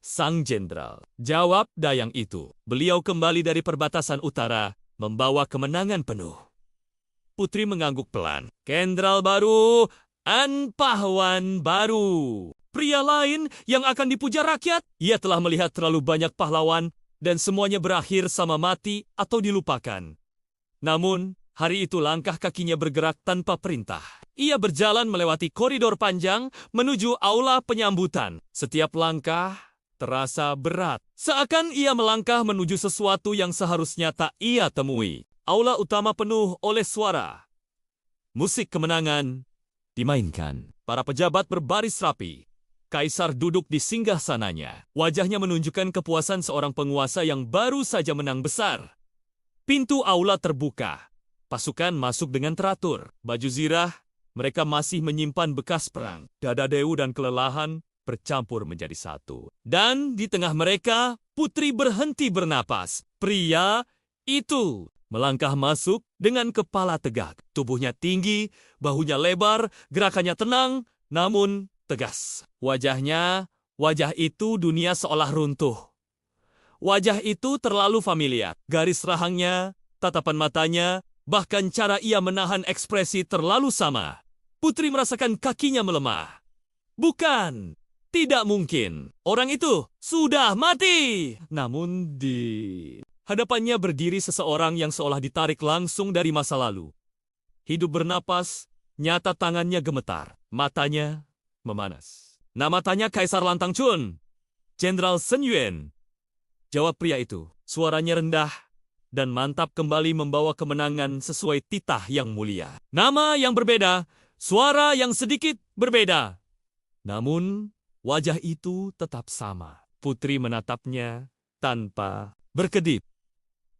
Sang Jenderal. Jawab dayang itu. Beliau kembali dari perbatasan utara, membawa kemenangan penuh. Putri mengangguk pelan. Jenderal baru, An Pahlawan baru. Pria lain yang akan dipuja rakyat. Ia telah melihat terlalu banyak pahlawan dan semuanya berakhir sama mati atau dilupakan. Namun, hari itu langkah kakinya bergerak tanpa perintah. Ia berjalan melewati koridor panjang menuju aula penyambutan. Setiap langkah terasa berat. Seakan ia melangkah menuju sesuatu yang seharusnya tak ia temui. Aula utama penuh oleh suara. Musik kemenangan dimainkan. Para pejabat berbaris rapi. Kaisar duduk di singgasananya. Wajahnya menunjukkan kepuasan seorang penguasa yang baru saja menang besar. Pintu aula terbuka. Pasukan masuk dengan teratur. Baju zirah, mereka masih menyimpan bekas perang. Dada dewu dan kelelahan bercampur menjadi satu. Dan di tengah mereka, putri berhenti bernapas. Pria itu melangkah masuk dengan kepala tegak. Tubuhnya tinggi, bahunya lebar, gerakannya tenang, namun tegas. Wajah itu dunia seolah runtuh. Wajah itu terlalu familiar. Garis rahangnya, tatapan matanya, bahkan cara ia menahan ekspresi terlalu sama. Putri merasakan kakinya melemah. Bukan, tidak mungkin. Orang itu sudah mati. Namun di hadapannya berdiri seseorang yang seolah ditarik langsung dari masa lalu. Hidup bernapas, nyata tangannya gemetar. Matanya memanas. Nama tanya Kaisar Lantang Chun. Jenderal Sen Yuen. Jawab pria itu. Suaranya rendah dan mantap kembali membawa kemenangan sesuai titah yang mulia. Nama yang berbeda, suara yang sedikit berbeda. Namun, wajah itu tetap sama. Putri menatapnya tanpa berkedip.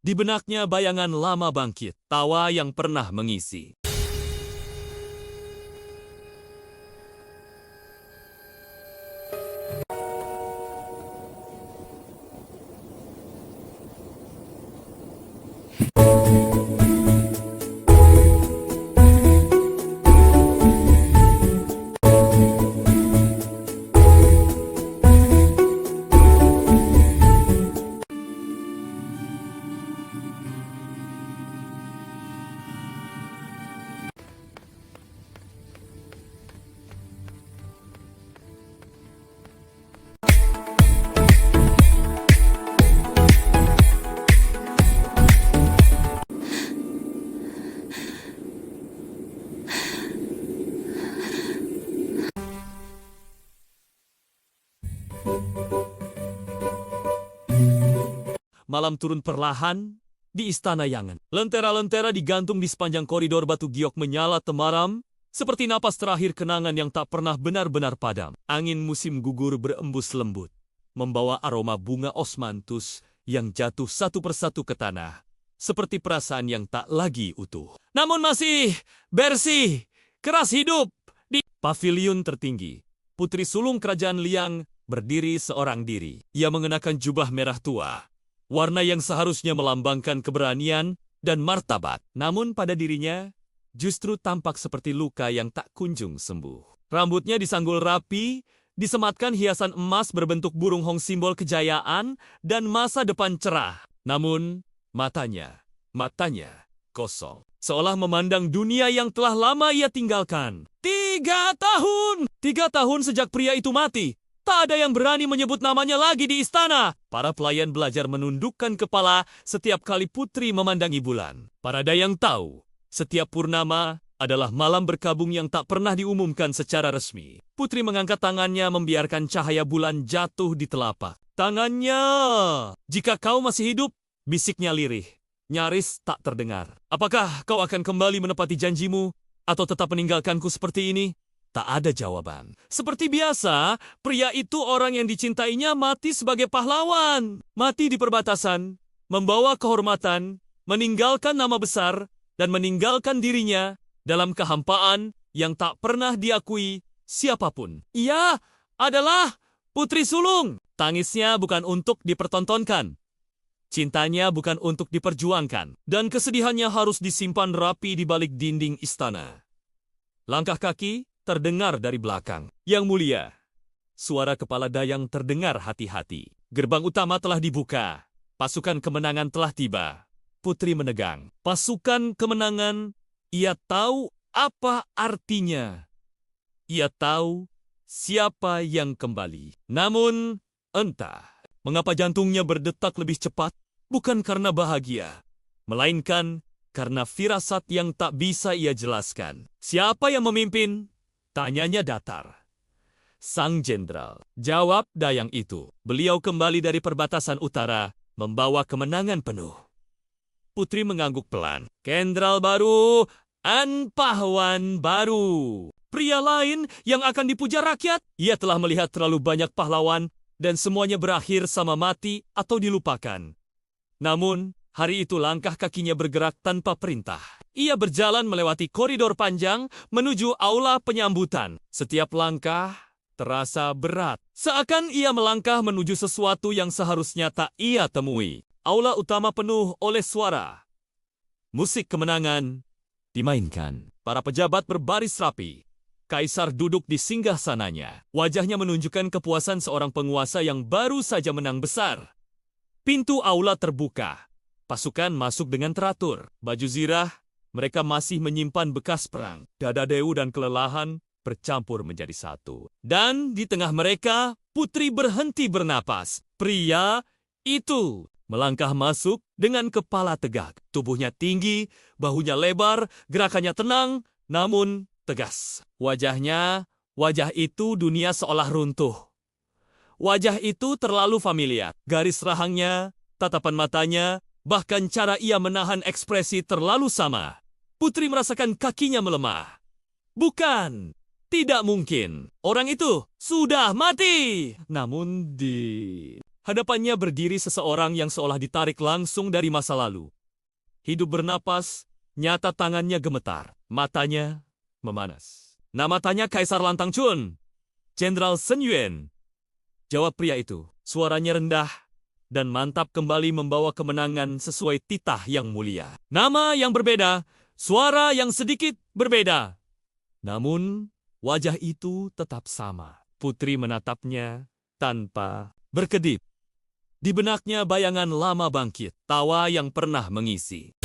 Di benaknya bayangan lama bangkit, tawa yang pernah mengisi. malam turun perlahan di Istana Yangan. Lentera-lentera digantung di sepanjang koridor batu giok menyala temaram, seperti napas terakhir kenangan yang tak pernah benar-benar padam. Angin musim gugur berembus lembut, membawa aroma bunga osmanthus yang jatuh satu persatu ke tanah, seperti perasaan yang tak lagi utuh. Namun masih bersih, keras hidup. Di pavilion tertinggi, Putri Sulung Kerajaan Liang berdiri seorang diri. Ia mengenakan jubah merah tua, warna yang seharusnya melambangkan keberanian dan martabat. Namun pada dirinya justru tampak seperti luka yang tak kunjung sembuh. Rambutnya disanggul rapi, disematkan hiasan emas berbentuk burung hong simbol kejayaan dan masa depan cerah. Namun matanya kosong. Seolah memandang dunia yang telah lama ia tinggalkan. 3 tahun! 3 tahun sejak pria itu mati. Tak ada yang berani menyebut namanya lagi di istana. Para pelayan belajar menundukkan kepala setiap kali putri memandangi bulan. Para dayang tahu, setiap purnama adalah malam berkabung yang tak pernah diumumkan secara resmi. Putri mengangkat tangannya membiarkan cahaya bulan jatuh di telapak tangannya. Jika kau masih hidup, bisiknya lirih, nyaris tak terdengar. Apakah kau akan kembali menepati janjimu atau tetap meninggalkanku seperti ini? Tak ada jawaban. Seperti biasa, pria itu orang yang dicintainya mati sebagai pahlawan. Mati di perbatasan, membawa kehormatan, meninggalkan nama besar, dan meninggalkan dirinya dalam kehampaan yang tak pernah diakui siapapun. Ia adalah Putri Sulung. Tangisnya bukan untuk dipertontonkan. Cintanya bukan untuk diperjuangkan, dan kesedihannya harus disimpan rapi di balik dinding istana. Langkah kaki terdengar dari belakang. Yang mulia, suara kepala dayang terdengar hati-hati. Gerbang utama telah dibuka. Pasukan kemenangan telah tiba. Putri menegang. Pasukan kemenangan, ia tahu apa artinya. Ia tahu siapa yang kembali. Namun, entah mengapa jantungnya berdetak lebih cepat, bukan karena bahagia, melainkan karena firasat yang tak bisa ia jelaskan. Siapa yang memimpin? Tanyanya datar. Sang Jenderal, jawab dayang itu. Beliau kembali dari perbatasan utara, membawa kemenangan penuh. Putri mengangguk pelan. Jenderal baru, An Pahlawan baru. Pria lain yang akan dipuja rakyat. Ia telah melihat terlalu banyak pahlawan, dan semuanya berakhir sama mati atau dilupakan. Namun, hari itu langkah kakinya bergerak tanpa perintah. Ia berjalan melewati koridor panjang menuju aula penyambutan. Setiap langkah terasa berat. Seakan ia melangkah menuju sesuatu yang seharusnya tak ia temui. Aula utama penuh oleh suara. Musik kemenangan dimainkan. Para pejabat berbaris rapi. Kaisar duduk di singgasananya. Wajahnya menunjukkan kepuasan seorang penguasa yang baru saja menang besar. Pintu aula terbuka. Pasukan masuk dengan teratur. Baju zirah, mereka masih menyimpan bekas perang. Dada dewu dan kelelahan bercampur menjadi satu. Dan di tengah mereka, putri berhenti bernapas. Pria itu melangkah masuk dengan kepala tegak. Tubuhnya tinggi, bahunya lebar, gerakannya tenang, namun tegas. Wajah itu dunia seolah runtuh. Wajah itu terlalu familiar. Garis rahangnya, tatapan matanya, bahkan cara ia menahan ekspresi terlalu sama. Putri merasakan kakinya melemah. Bukan, tidak mungkin. Orang itu sudah mati. Namun di hadapannya berdiri seseorang yang seolah ditarik langsung dari masa lalu. Hidup bernapas, nyata tangannya gemetar. Matanya memanas. Nama tanya Kaisar Lantang Chun. Jenderal Sen Yuen. Jawab pria itu. Suaranya rendah dan mantap kembali membawa kemenangan sesuai titah yang mulia. Nama yang berbeda, suara yang sedikit berbeda. Namun, wajah itu tetap sama. Putri menatapnya tanpa berkedip. Di benaknya bayangan lama bangkit, tawa yang pernah mengisi.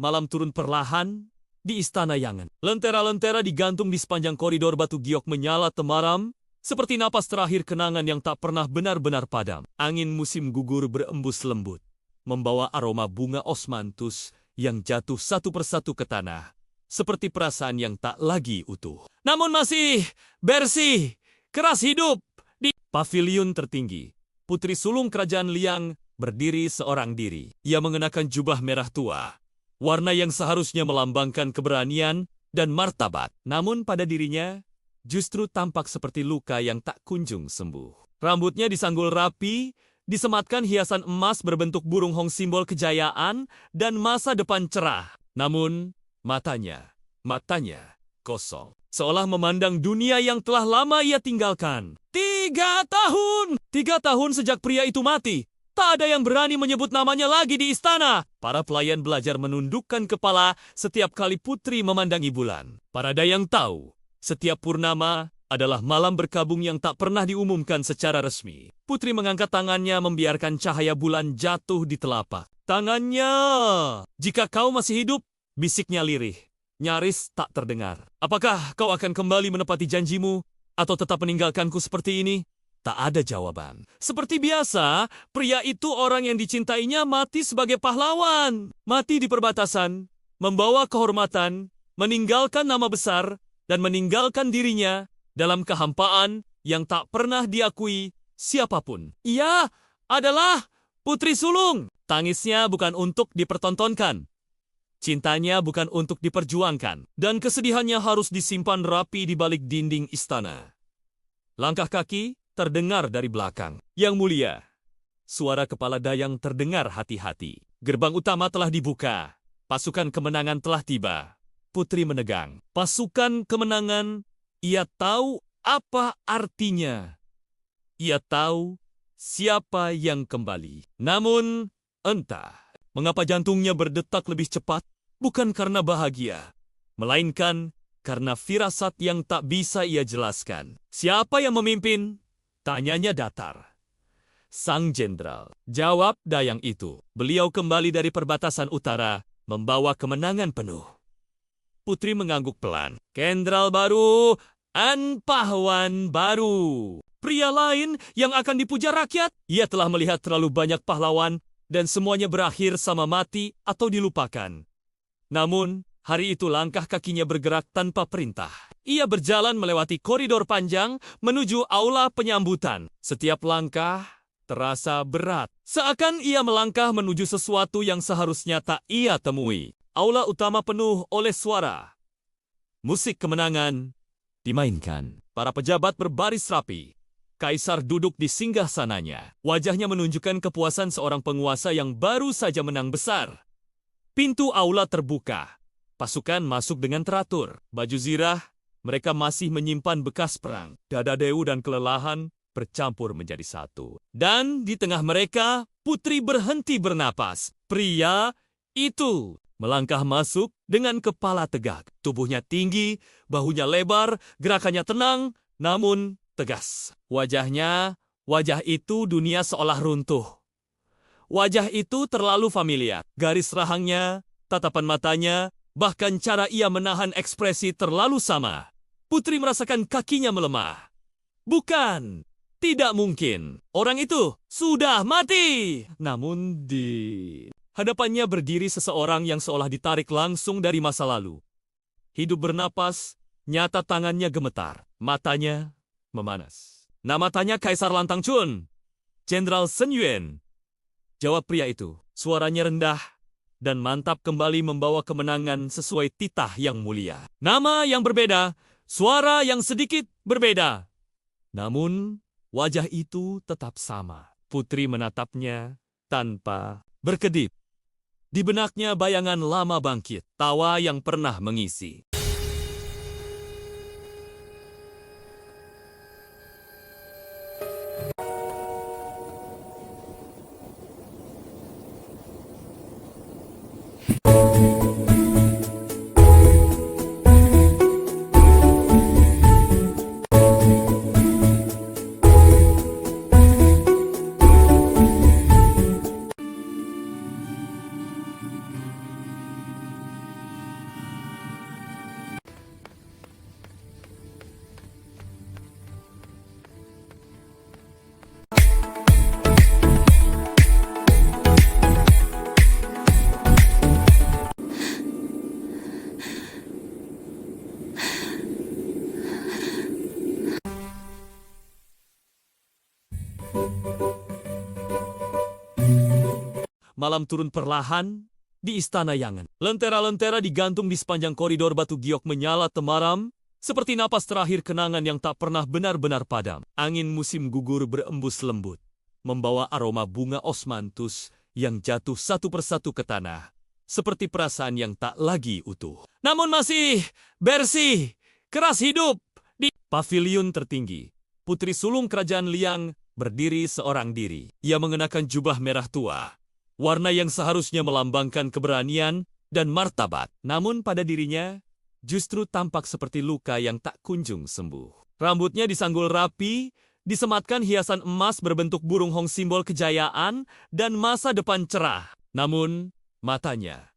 malam turun perlahan di Istana Yangan. Lentera-lentera digantung di sepanjang koridor batu giok menyala temaram, seperti napas terakhir kenangan yang tak pernah benar-benar padam. Angin musim gugur berembus lembut, membawa aroma bunga osmanthus yang jatuh satu persatu ke tanah, seperti perasaan yang tak lagi utuh. Namun masih bersih, keras hidup. Di pavilion tertinggi, putri sulung kerajaan Liang berdiri seorang diri. Ia mengenakan jubah merah tua, warna yang seharusnya melambangkan keberanian dan martabat. Namun pada dirinya justru tampak seperti luka yang tak kunjung sembuh. Rambutnya disanggul rapi, disematkan hiasan emas berbentuk burung hong simbol kejayaan dan masa depan cerah. Namun matanya kosong. Seolah memandang dunia yang telah lama ia tinggalkan. 3 tahun! 3 tahun sejak pria itu mati. Tak ada yang berani menyebut namanya lagi di istana. Para pelayan belajar menundukkan kepala setiap kali putri memandangi bulan. Para dayang tahu, setiap purnama adalah malam berkabung yang tak pernah diumumkan secara resmi. Putri mengangkat tangannya membiarkan cahaya bulan jatuh di telapak tangannya. Jika kau masih hidup, bisiknya lirih, nyaris tak terdengar. Apakah kau akan kembali menepati janjimu atau tetap meninggalkanku seperti ini? Tak ada jawaban. Seperti biasa, pria itu orang yang dicintainya mati sebagai pahlawan. Mati di perbatasan, membawa kehormatan, meninggalkan nama besar, dan meninggalkan dirinya dalam kehampaan yang tak pernah diakui siapapun. Ia adalah putri sulung. Tangisnya bukan untuk dipertontonkan. Cintanya bukan untuk diperjuangkan. Dan kesedihannya harus disimpan rapi di balik dinding istana. Langkah kaki terdengar dari belakang. Yang mulia, suara kepala dayang terdengar hati-hati. Gerbang utama telah dibuka. Pasukan kemenangan telah tiba. Putri menegang. Pasukan kemenangan, ia tahu apa artinya. Ia tahu siapa yang kembali. Namun, entah mengapa jantungnya berdetak lebih cepat, bukan karena bahagia, melainkan karena firasat yang tak bisa ia jelaskan. Siapa yang memimpin? Tanyanya datar. Sang jenderal. Jawab dayang itu. Beliau kembali dari perbatasan utara, membawa kemenangan penuh. Putri mengangguk pelan. Jenderal baru, an pahlawan baru. Pria lain yang akan dipuja rakyat. Ia telah melihat terlalu banyak pahlawan dan semuanya berakhir sama mati atau dilupakan. Namun, hari itu langkah kakinya bergerak tanpa perintah. Ia berjalan melewati koridor panjang menuju aula penyambutan. Setiap langkah terasa berat. Seakan ia melangkah menuju sesuatu yang seharusnya tak ia temui. Aula utama penuh oleh suara. Musik kemenangan dimainkan. Para pejabat berbaris rapi. Kaisar duduk di singgasananya. Wajahnya menunjukkan kepuasan seorang penguasa yang baru saja menang besar. Pintu aula terbuka. Pasukan masuk dengan teratur. Baju zirah, mereka masih menyimpan bekas perang. Dada dewu dan kelelahan bercampur menjadi satu. Dan di tengah mereka, putri berhenti bernapas. Pria itu melangkah masuk dengan kepala tegak. Tubuhnya tinggi, bahunya lebar, gerakannya tenang, namun tegas. Wajah itu dunia seolah runtuh. Wajah itu terlalu familiar. Garis rahangnya, tatapan matanya, bahkan cara ia menahan ekspresi terlalu sama. Putri merasakan kakinya melemah. Bukan, tidak mungkin. Orang itu sudah mati. Namun di hadapannya berdiri seseorang yang seolah ditarik langsung dari masa lalu. Hidup bernapas, nyata tangannya gemetar. Matanya memanas. Nama tanya Kaisar Lantang Chun. Jenderal Sun Yuan. Jawab pria itu. Suaranya rendah dan mantap kembali membawa kemenangan sesuai titah yang mulia. Nama yang berbeda, suara yang sedikit berbeda. Namun, wajah itu tetap sama. Putri menatapnya tanpa berkedip. Di benaknya bayangan lama bangkit, tawa yang pernah mengisi. Malam turun perlahan di Istana Yangan. Lentera-lentera digantung di sepanjang koridor batu giok menyala temaram, seperti napas terakhir kenangan yang tak pernah benar-benar padam. Angin musim gugur berembus lembut, membawa aroma bunga osmanthus yang jatuh satu persatu ke tanah, seperti perasaan yang tak lagi utuh. Namun masih bersih, keras hidup. Di pavilion tertinggi, Putri Sulung Kerajaan Liang berdiri seorang diri. Ia mengenakan jubah merah tua, warna yang seharusnya melambangkan keberanian dan martabat. Namun pada dirinya justru tampak seperti luka yang tak kunjung sembuh. Rambutnya disanggul rapi, disematkan hiasan emas berbentuk burung hong simbol kejayaan dan masa depan cerah. Namun matanya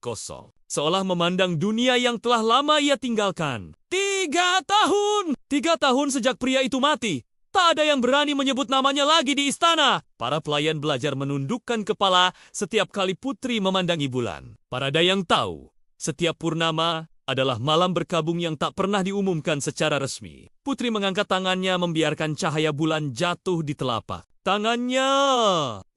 kosong. Seolah memandang dunia yang telah lama ia tinggalkan. 3 tahun! 3 tahun sejak pria itu mati. Tak ada yang berani menyebut namanya lagi di istana. Para pelayan belajar menundukkan kepala setiap kali putri memandangi bulan. Para dayang tahu, setiap purnama adalah malam berkabung yang tak pernah diumumkan secara resmi. Putri mengangkat tangannya membiarkan cahaya bulan jatuh di telapak tangannya.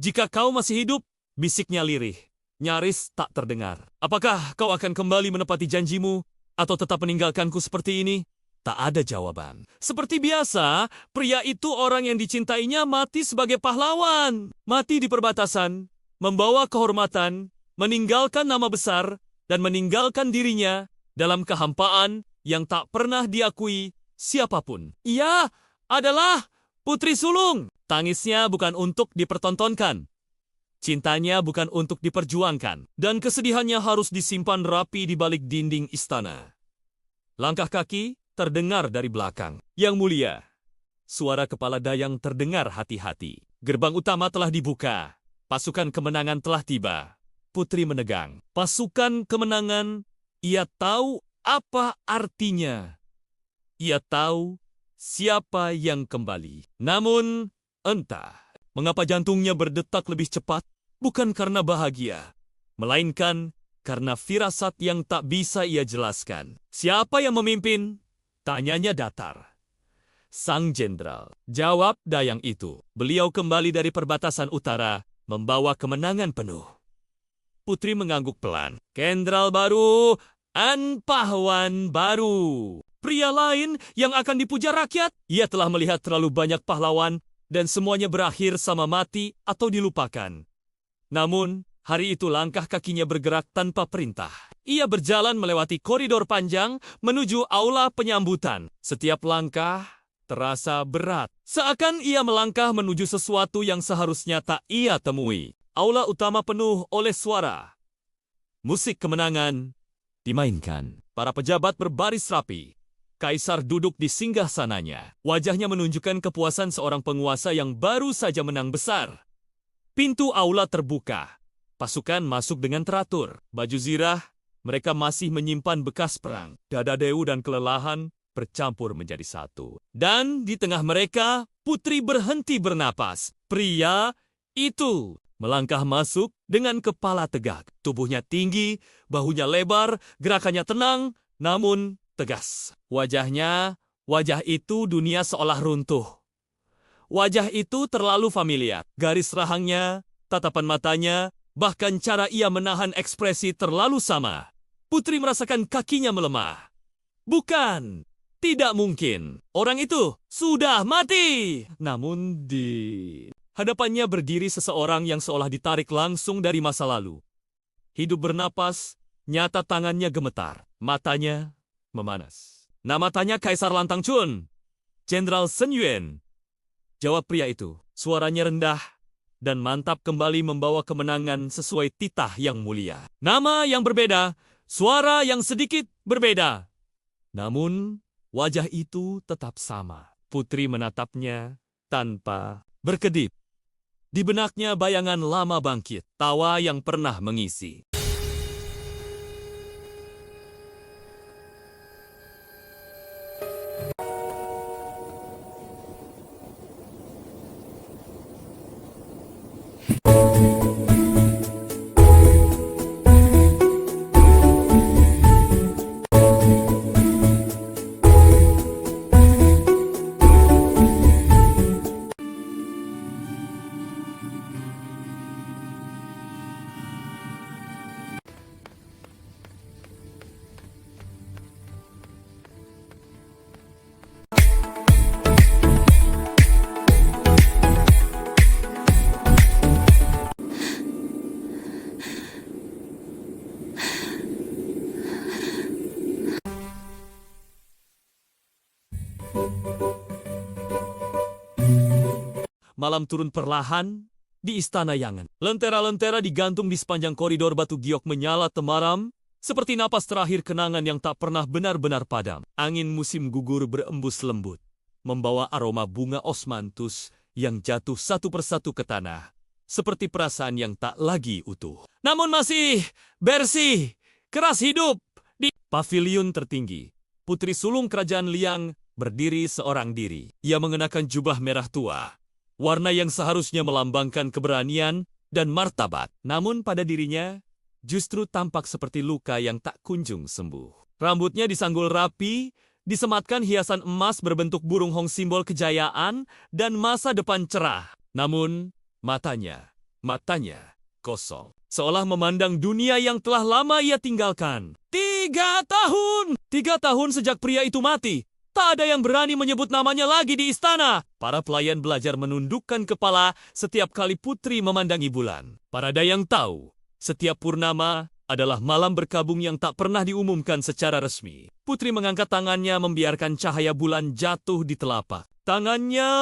Jika kau masih hidup, bisiknya lirih, nyaris tak terdengar. Apakah kau akan kembali menepati janjimu atau tetap meninggalkanku seperti ini? Tak ada jawaban. Seperti biasa, pria itu orang yang dicintainya mati sebagai pahlawan. Mati di perbatasan, membawa kehormatan, meninggalkan nama besar, dan meninggalkan dirinya dalam kehampaan yang tak pernah diakui siapapun. Ia adalah Putri Sulung. Tangisnya bukan untuk dipertontonkan. Cintanya bukan untuk diperjuangkan. Dan kesedihannya harus disimpan rapi di balik dinding istana. Langkah kaki terdengar dari belakang. Yang mulia, suara kepala dayang terdengar hati-hati. Gerbang utama telah dibuka. Pasukan kemenangan telah tiba. Putri menegang. Pasukan kemenangan, ia tahu apa artinya. Ia tahu siapa yang kembali. Namun, entah mengapa jantungnya berdetak lebih cepat, bukan karena bahagia, melainkan karena firasat yang tak bisa ia jelaskan. Siapa yang memimpin? Tanyanya datar. Sang jenderal. Jawab dayang itu. Beliau kembali dari perbatasan utara, membawa kemenangan penuh. Putri mengangguk pelan. Jenderal baru, an pahlawan baru. Pria lain yang akan dipuja rakyat. Ia telah melihat terlalu banyak pahlawan dan semuanya berakhir sama mati atau dilupakan. Namun, hari itu langkah kakinya bergerak tanpa perintah. Ia berjalan melewati koridor panjang menuju aula penyambutan. Setiap langkah terasa berat. Seakan ia melangkah menuju sesuatu yang seharusnya tak ia temui. Aula utama penuh oleh suara. Musik kemenangan dimainkan. Para pejabat berbaris rapi. Kaisar duduk di singgasananya. Wajahnya menunjukkan kepuasan seorang penguasa yang baru saja menang besar. Pintu aula terbuka. Pasukan masuk dengan teratur. Baju zirah, mereka masih menyimpan bekas perang. Dada dewu dan kelelahan bercampur menjadi satu. Dan di tengah mereka, putri berhenti bernapas. Pria itu melangkah masuk dengan kepala tegak. Tubuhnya tinggi, bahunya lebar, gerakannya tenang, namun tegas. Wajah itu dunia seolah runtuh. Wajah itu terlalu familiar. Garis rahangnya, tatapan matanya, bahkan cara ia menahan ekspresi terlalu sama. Putri merasakan kakinya melemah. Bukan, tidak mungkin. Orang itu sudah mati. Namun di hadapannya berdiri seseorang yang seolah ditarik langsung dari masa lalu. Hidup bernapas, nyata tangannya gemetar. Matanya memanas. Nama tanya Kaisar Lantang Chun. Jenderal Sen Yuen. Jawab pria itu. Suaranya rendah dan mantap kembali membawa kemenangan sesuai titah yang mulia. Nama yang berbeda, suara yang sedikit berbeda. Namun, wajah itu tetap sama. Putri menatapnya tanpa berkedip. Di benaknya bayangan lama bangkit, tawa yang pernah mengisi. malam turun perlahan di Istana Yangan. Lentera-lentera digantung di sepanjang koridor batu giok menyala temaram, seperti napas terakhir kenangan yang tak pernah benar-benar padam. Angin musim gugur berembus lembut, membawa aroma bunga osmanthus yang jatuh satu persatu ke tanah, seperti perasaan yang tak lagi utuh. Namun masih bersih, keras hidup. Di paviliun tertinggi, Putri Sulung Kerajaan Liang berdiri seorang diri. Ia mengenakan jubah merah tua, warna yang seharusnya melambangkan keberanian dan martabat. Namun pada dirinya justru tampak seperti luka yang tak kunjung sembuh. Rambutnya disanggul rapi, disematkan hiasan emas berbentuk burung hong simbol kejayaan dan masa depan cerah. Namun matanya kosong. Seolah memandang dunia yang telah lama ia tinggalkan. 3 tahun! 3 tahun sejak pria itu mati. Tak ada yang berani menyebut namanya lagi di istana. Para pelayan belajar menundukkan kepala setiap kali putri memandangi bulan. Para dayang tahu, setiap purnama adalah malam berkabung yang tak pernah diumumkan secara resmi. Putri mengangkat tangannya membiarkan cahaya bulan jatuh di telapak tangannya.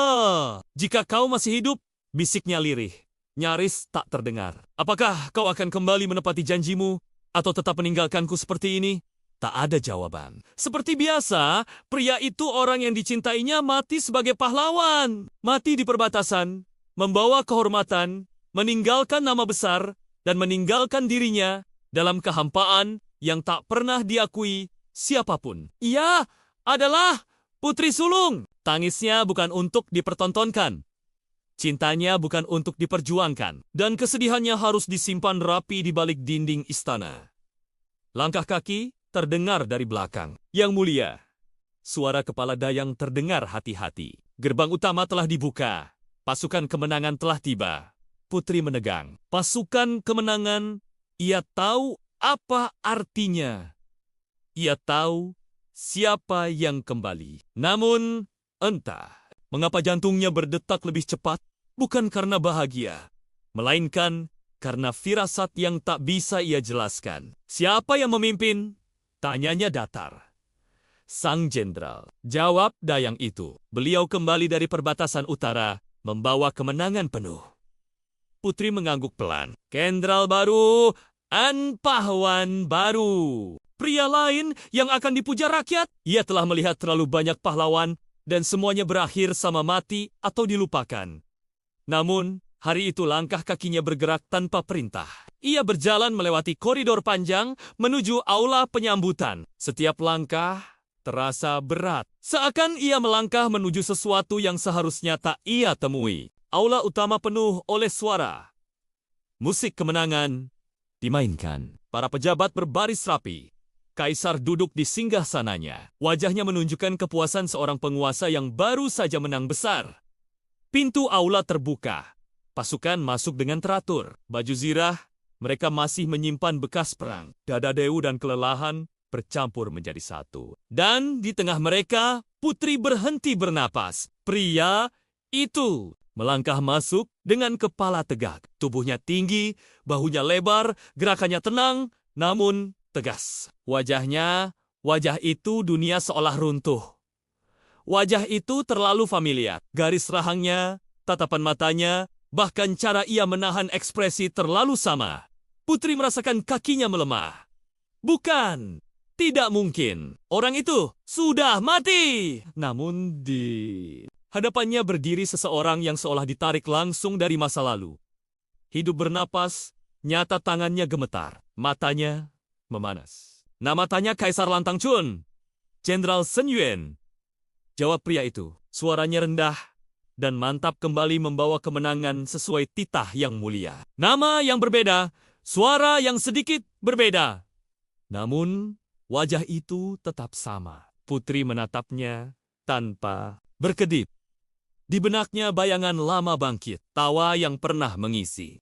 Jika kau masih hidup, bisiknya lirih, nyaris tak terdengar. Apakah kau akan kembali menepati janjimu atau tetap meninggalkanku seperti ini? Tak ada jawaban. Seperti biasa, pria itu orang yang dicintainya mati sebagai pahlawan. Mati di perbatasan, membawa kehormatan, meninggalkan nama besar, dan meninggalkan dirinya dalam kehampaan yang tak pernah diakui siapapun. Ia adalah Putri Sulung. Tangisnya bukan untuk dipertontonkan. Cintanya bukan untuk diperjuangkan. Dan kesedihannya harus disimpan rapi di balik dinding istana. Langkah kaki terdengar dari belakang. Yang mulia, suara kepala dayang terdengar hati-hati. Gerbang utama telah dibuka. Pasukan kemenangan telah tiba. Putri menegang. Pasukan kemenangan, ia tahu apa artinya. Ia tahu siapa yang kembali. Namun, entah mengapa jantungnya berdetak lebih cepat, bukan karena bahagia, melainkan karena firasat yang tak bisa ia jelaskan. Siapa yang memimpin? Tanyanya datar. Sang jenderal. Jawab dayang itu. Beliau kembali dari perbatasan utara, membawa kemenangan penuh. Putri mengangguk pelan. Jenderal baru, an pahlawan baru. Pria lain yang akan dipuja rakyat. Ia telah melihat terlalu banyak pahlawan dan semuanya berakhir sama mati atau dilupakan. Namun, hari itu langkah kakinya bergerak tanpa perintah. Ia berjalan melewati koridor panjang menuju aula penyambutan. Setiap langkah terasa berat. Seakan ia melangkah menuju sesuatu yang seharusnya tak ia temui. Aula utama penuh oleh suara. Musik kemenangan dimainkan. Para pejabat berbaris rapi. Kaisar duduk di singgasananya. Wajahnya menunjukkan kepuasan seorang penguasa yang baru saja menang besar. Pintu aula terbuka. Pasukan masuk dengan teratur. Baju zirah, mereka masih menyimpan bekas perang. Dada dewu dan kelelahan bercampur menjadi satu. Dan di tengah mereka, putri berhenti bernapas. Pria itu melangkah masuk dengan kepala tegak. Tubuhnya tinggi, bahunya lebar, gerakannya tenang, namun tegas. Wajah itu dunia seolah runtuh. Wajah itu terlalu familiar. Garis rahangnya, tatapan matanya, bahkan cara ia menahan ekspresi terlalu sama. Putri merasakan kakinya melemah. Bukan, tidak mungkin. Orang itu sudah mati. Namun di hadapannya berdiri seseorang yang seolah ditarik langsung dari masa lalu. Hidup bernapas, nyata tangannya gemetar. Matanya memanas. Nama tanya Kaisar Lantang Chun. Jenderal Sen Yuen. Jawab pria itu. Suaranya rendah dan mantap kembali membawa kemenangan sesuai titah yang mulia. Nama yang berbeda, suara yang sedikit berbeda. Namun, wajah itu tetap sama. Putri menatapnya tanpa berkedip. Di benaknya bayangan lama bangkit, tawa yang pernah mengisi.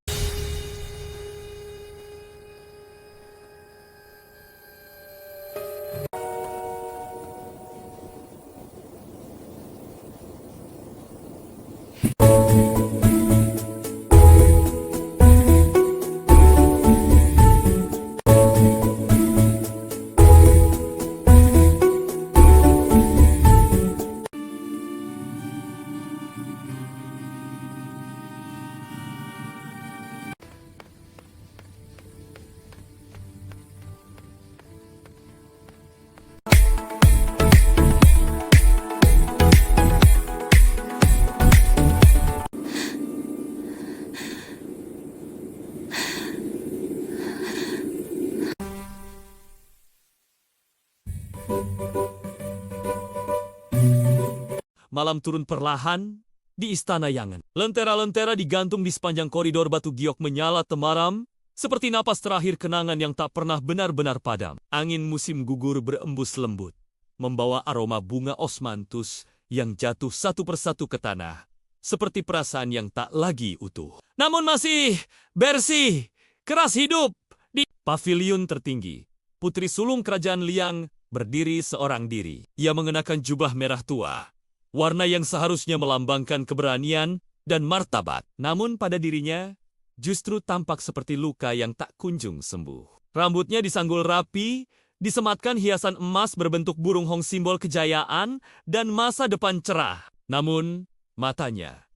malam turun perlahan di Istana Yangan. Lentera-lentera digantung di sepanjang koridor Batu Giok menyala temaram, seperti napas terakhir kenangan yang tak pernah benar-benar padam. Angin musim gugur berembus lembut, membawa aroma bunga osmanthus yang jatuh satu persatu ke tanah, seperti perasaan yang tak lagi utuh. Namun masih bersih, keras hidup. Di pavilion tertinggi, Putri Sulung Kerajaan Liang berdiri seorang diri. Ia mengenakan jubah merah tua, warna yang seharusnya melambangkan keberanian dan martabat. Namun pada dirinya justru tampak seperti luka yang tak kunjung sembuh. Rambutnya disanggul rapi, disematkan hiasan emas berbentuk burung hong simbol kejayaan dan masa depan cerah. Namun matanya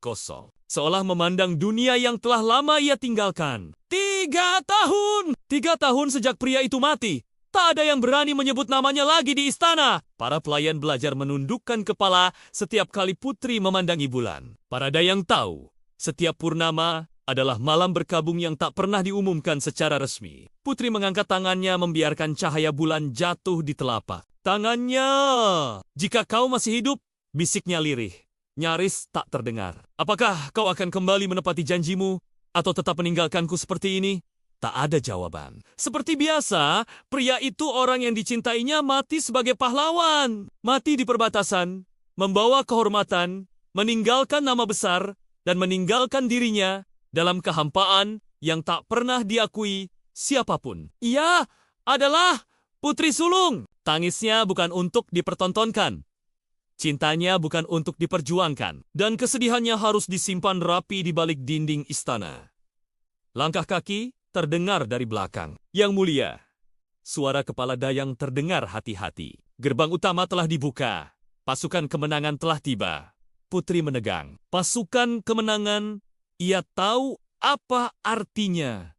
kosong. Seolah memandang dunia yang telah lama ia tinggalkan. 3 tahun! 3 tahun sejak pria itu mati. Tak ada yang berani menyebut namanya lagi di istana. Para pelayan belajar menundukkan kepala setiap kali putri memandangi bulan. Para dayang tahu, setiap purnama adalah malam berkabung yang tak pernah diumumkan secara resmi. Putri mengangkat tangannya membiarkan cahaya bulan jatuh di telapak tangannya. Jika kau masih hidup, bisiknya lirih, nyaris tak terdengar. Apakah kau akan kembali menepati janjimu atau tetap meninggalkanku seperti ini? Tak ada jawaban. Seperti biasa, pria itu orang yang dicintainya mati sebagai pahlawan. Mati di perbatasan, membawa kehormatan, meninggalkan nama besar, dan meninggalkan dirinya dalam kehampaan yang tak pernah diakui siapapun. Ia adalah Putri Sulung. Tangisnya bukan untuk dipertontonkan. Cintanya bukan untuk diperjuangkan. Dan kesedihannya harus disimpan rapi di balik dinding istana. Langkah kaki terdengar dari belakang. Yang mulia, suara kepala dayang terdengar hati-hati. Gerbang utama telah dibuka. Pasukan kemenangan telah tiba. Putri menegang. Pasukan kemenangan, ia tahu apa artinya.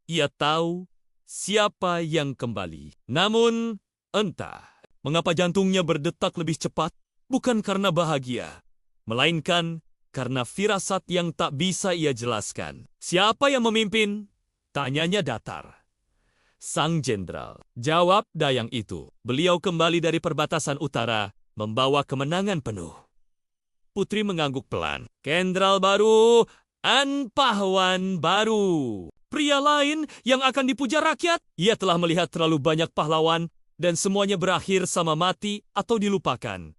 Ia tahu siapa yang kembali. Namun, entah mengapa jantungnya berdetak lebih cepat, bukan karena bahagia, melainkan karena firasat yang tak bisa ia jelaskan. Siapa yang memimpin? Tanyanya datar. Sang Jenderal. Jawab dayang itu. Beliau kembali dari perbatasan utara, membawa kemenangan penuh. Putri mengangguk pelan. Jenderal baru, An Pahlawan baru. Pria lain yang akan dipuja rakyat. Ia telah melihat terlalu banyak pahlawan dan semuanya berakhir sama mati atau dilupakan.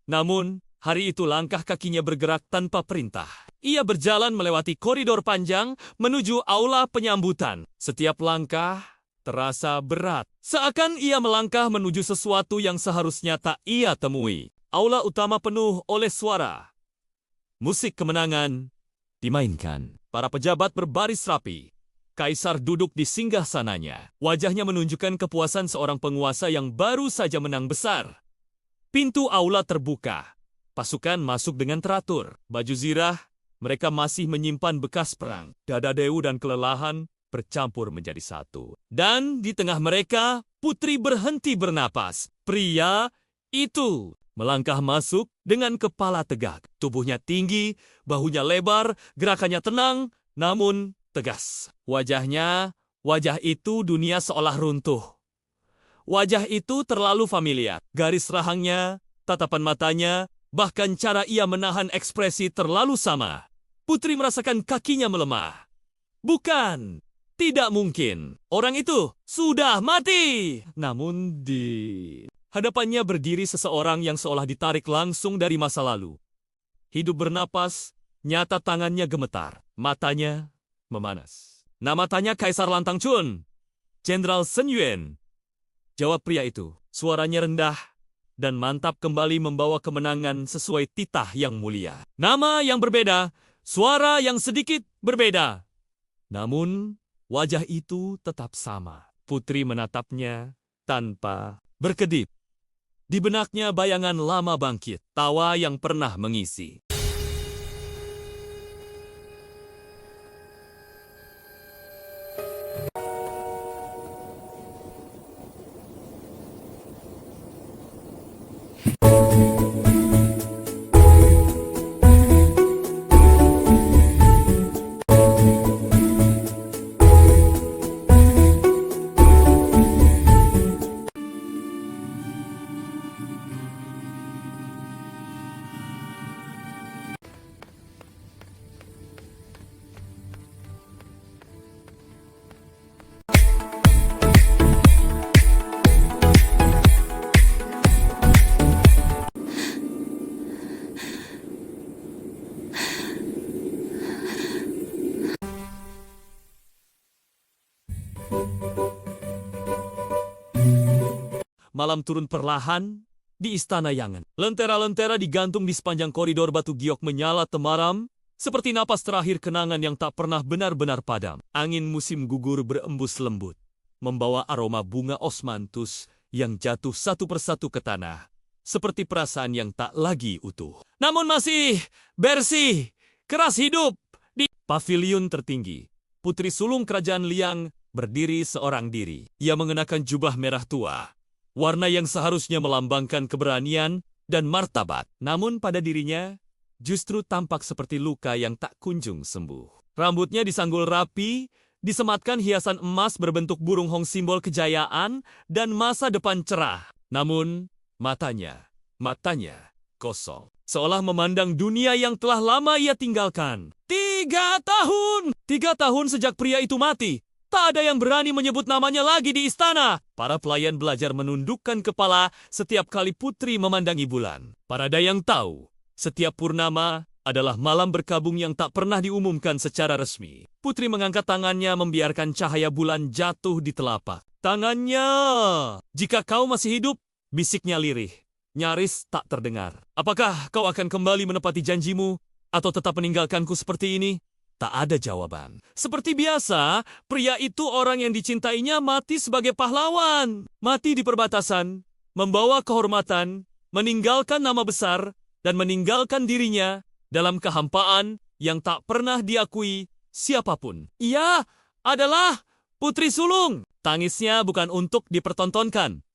Namun, hari itu langkah kakinya bergerak tanpa perintah. Ia berjalan melewati koridor panjang menuju aula penyambutan. Setiap langkah terasa berat. Seakan ia melangkah menuju sesuatu yang seharusnya tak ia temui. Aula utama penuh oleh suara. Musik kemenangan dimainkan. Para pejabat berbaris rapi. Kaisar duduk di singgasananya. Wajahnya menunjukkan kepuasan seorang penguasa yang baru saja menang besar. Pintu aula terbuka. Pasukan masuk dengan teratur. Baju zirah, mereka masih menyimpan bekas perang. Dada dewu dan kelelahan bercampur menjadi satu. Dan di tengah mereka, putri berhenti bernapas. Pria itu melangkah masuk dengan kepala tegak. Tubuhnya tinggi, bahunya lebar, gerakannya tenang, namun tegas. Wajah itu dunia seolah runtuh. Wajah itu terlalu familiar. Garis rahangnya, tatapan matanya, bahkan cara ia menahan ekspresi terlalu sama. Putri merasakan kakinya melemah. Bukan, tidak mungkin. Orang itu sudah mati. Namun di hadapannya berdiri seseorang yang seolah ditarik langsung dari masa lalu. Hidup bernapas, nyata tangannya gemetar. Matanya memanas. Nama tanya Kaisar Lantang Chun. Jenderal Sen Yuen. Jawab pria itu. Suaranya rendah dan mantap kembali membawa kemenangan sesuai titah yang mulia. Nama yang berbeda, suara yang sedikit berbeda. Namun, wajah itu tetap sama. Putri menatapnya tanpa berkedip. Di benaknya bayangan lama bangkit, tawa yang pernah mengisi. malam turun perlahan di Istana Yangan. Lentera-lentera digantung di sepanjang koridor batu giok menyala temaram, seperti napas terakhir kenangan yang tak pernah benar-benar padam. Angin musim gugur berembus lembut, membawa aroma bunga osmanthus yang jatuh satu persatu ke tanah, seperti perasaan yang tak lagi utuh. Namun masih bersih, keras hidup. Di pavilion tertinggi, Putri Sulung Kerajaan Liang berdiri seorang diri. Ia mengenakan jubah merah tua, warna yang seharusnya melambangkan keberanian dan martabat. Namun pada dirinya justru tampak seperti luka yang tak kunjung sembuh. Rambutnya disanggul rapi, disematkan hiasan emas berbentuk burung hong simbol kejayaan dan masa depan cerah. Namun matanya kosong. Seolah memandang dunia yang telah lama ia tinggalkan. 3 tahun! 3 tahun sejak pria itu mati. Tak ada yang berani menyebut namanya lagi di istana. Para pelayan belajar menundukkan kepala setiap kali putri memandangi bulan. Para dayang tahu, setiap purnama adalah malam berkabung yang tak pernah diumumkan secara resmi. Putri mengangkat tangannya membiarkan cahaya bulan jatuh di telapak tangannya. Jika kau masih hidup, bisiknya lirih, nyaris tak terdengar. Apakah kau akan kembali menepati janjimu atau tetap meninggalkanku seperti ini? Tak ada jawaban. Seperti biasa, pria itu orang yang dicintainya mati sebagai pahlawan. Mati di perbatasan, membawa kehormatan, meninggalkan nama besar, dan meninggalkan dirinya dalam kehampaan yang tak pernah diakui siapapun. Ia adalah Putri Sulung. Tangisnya bukan untuk dipertontonkan.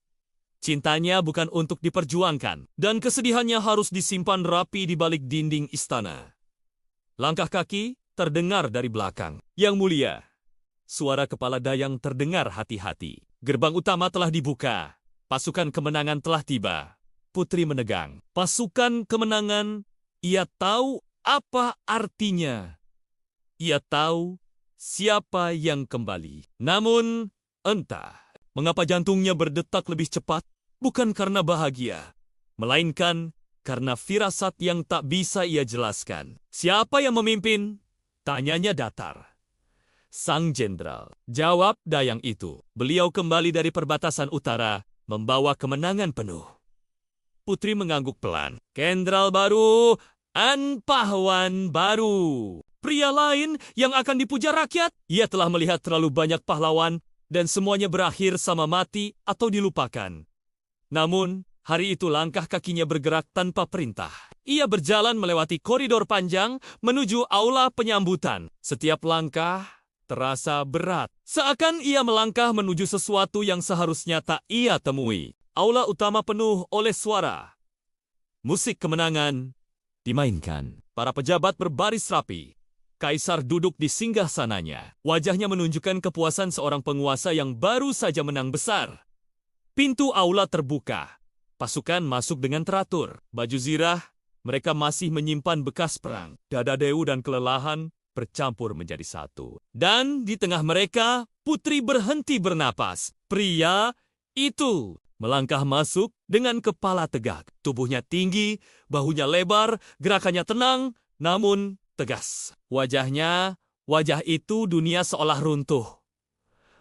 Cintanya bukan untuk diperjuangkan. Dan kesedihannya harus disimpan rapi di balik dinding istana. Langkah kaki terdengar dari belakang. Yang mulia, suara kepala dayang terdengar hati-hati. Gerbang utama telah dibuka. Pasukan kemenangan telah tiba. Putri menegang. Pasukan kemenangan, ia tahu apa artinya. Ia tahu siapa yang kembali. Namun, entah mengapa jantungnya berdetak lebih cepat, bukan karena bahagia, melainkan karena firasat yang tak bisa ia jelaskan. Siapa yang memimpin? Tanyanya datar. Sang Jenderal. Jawab dayang itu. Beliau kembali dari perbatasan utara, membawa kemenangan penuh. Putri mengangguk pelan. Jenderal baru, An pahlawan baru. Pria lain yang akan dipuja rakyat. Ia telah melihat terlalu banyak pahlawan, dan semuanya berakhir sama mati atau dilupakan. Namun, hari itu langkah kakinya bergerak tanpa perintah. Ia berjalan melewati koridor panjang menuju aula penyambutan. Setiap langkah terasa berat. Seakan ia melangkah menuju sesuatu yang seharusnya tak ia temui. Aula utama penuh oleh suara. Musik kemenangan dimainkan. Para pejabat berbaris rapi. Kaisar duduk di singgasananya. Wajahnya menunjukkan kepuasan seorang penguasa yang baru saja menang besar. Pintu aula terbuka. Pasukan masuk dengan teratur. Baju zirah, mereka masih menyimpan bekas perang. Dada dewu dan kelelahan bercampur menjadi satu. Dan di tengah mereka, putri berhenti bernapas. Pria itu melangkah masuk dengan kepala tegak. Tubuhnya tinggi, bahunya lebar, gerakannya tenang, namun tegas. Wajah itu dunia seolah runtuh.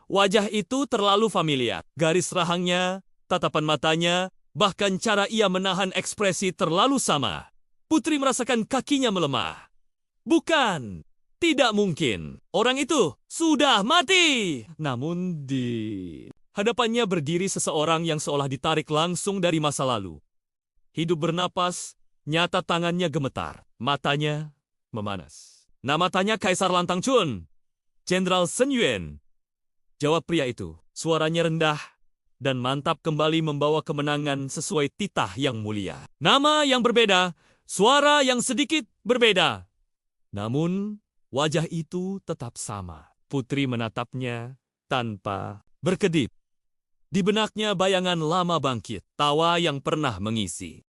Wajah itu terlalu familiar. Garis rahangnya, tatapan matanya, bahkan cara ia menahan ekspresi terlalu sama. Putri merasakan kakinya melemah. Bukan, tidak mungkin. Orang itu sudah mati. Namun di hadapannya berdiri seseorang yang seolah ditarik langsung dari masa lalu. Hidup bernapas, nyata tangannya gemetar. Matanya memanas. Nama tanya Kaisar Lantang Chun. Jenderal Sen Yuen. Jawab pria itu. Suaranya rendah dan mantap kembali membawa kemenangan sesuai titah yang mulia. Nama yang berbeda, suara yang sedikit berbeda. Namun, wajah itu tetap sama. Putri menatapnya tanpa berkedip. Di benaknya bayangan lama bangkit, tawa yang pernah mengisi.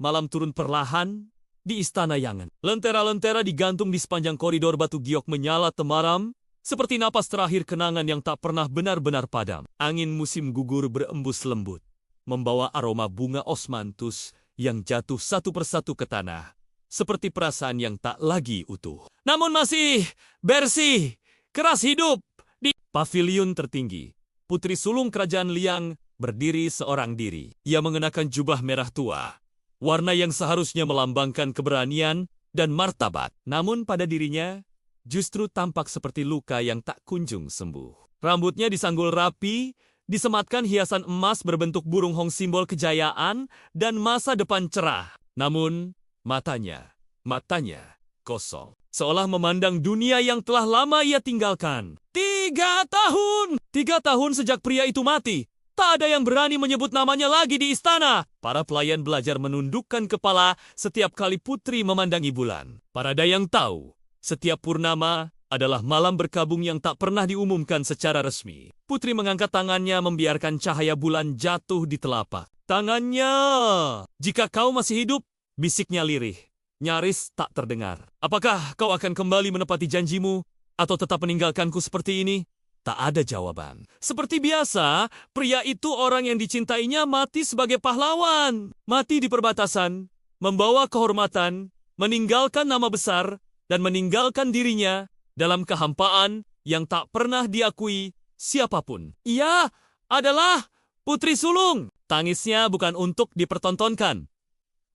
Malam turun perlahan di Istana Yangan. Lentera-lentera digantung di sepanjang koridor batu giok menyala temaram, seperti napas terakhir kenangan yang tak pernah benar-benar padam. Angin musim gugur berembus lembut, membawa aroma bunga osmanthus yang jatuh satu persatu ke tanah, seperti perasaan yang tak lagi utuh. Namun masih bersih, keras hidup. Di pavilion tertinggi, Putri Sulung Kerajaan Liang berdiri seorang diri. Ia mengenakan jubah merah tua, warna yang seharusnya melambangkan keberanian dan martabat. Namun pada dirinya justru tampak seperti luka yang tak kunjung sembuh. Rambutnya disanggul rapi, disematkan hiasan emas berbentuk burung hong simbol kejayaan dan masa depan cerah. Namun matanya kosong. Seolah memandang dunia yang telah lama ia tinggalkan. 3 tahun! 3 tahun sejak pria itu mati. Tak ada yang berani menyebut namanya lagi di istana. Para pelayan belajar menundukkan kepala setiap kali putri memandangi bulan. Para dayang tahu, setiap purnama adalah malam berkabung yang tak pernah diumumkan secara resmi. Putri mengangkat tangannya membiarkan cahaya bulan jatuh di telapak tangannya. Jika kau masih hidup, bisiknya lirih, nyaris tak terdengar. Apakah kau akan kembali menepati janjimu atau tetap meninggalkanku seperti ini? Tak ada jawaban. Seperti biasa, pria itu orang yang dicintainya mati sebagai pahlawan. Mati di perbatasan, membawa kehormatan, meninggalkan nama besar, dan meninggalkan dirinya dalam kehampaan yang tak pernah diakui siapapun. Ia adalah Putri Sulung. Tangisnya bukan untuk dipertontonkan.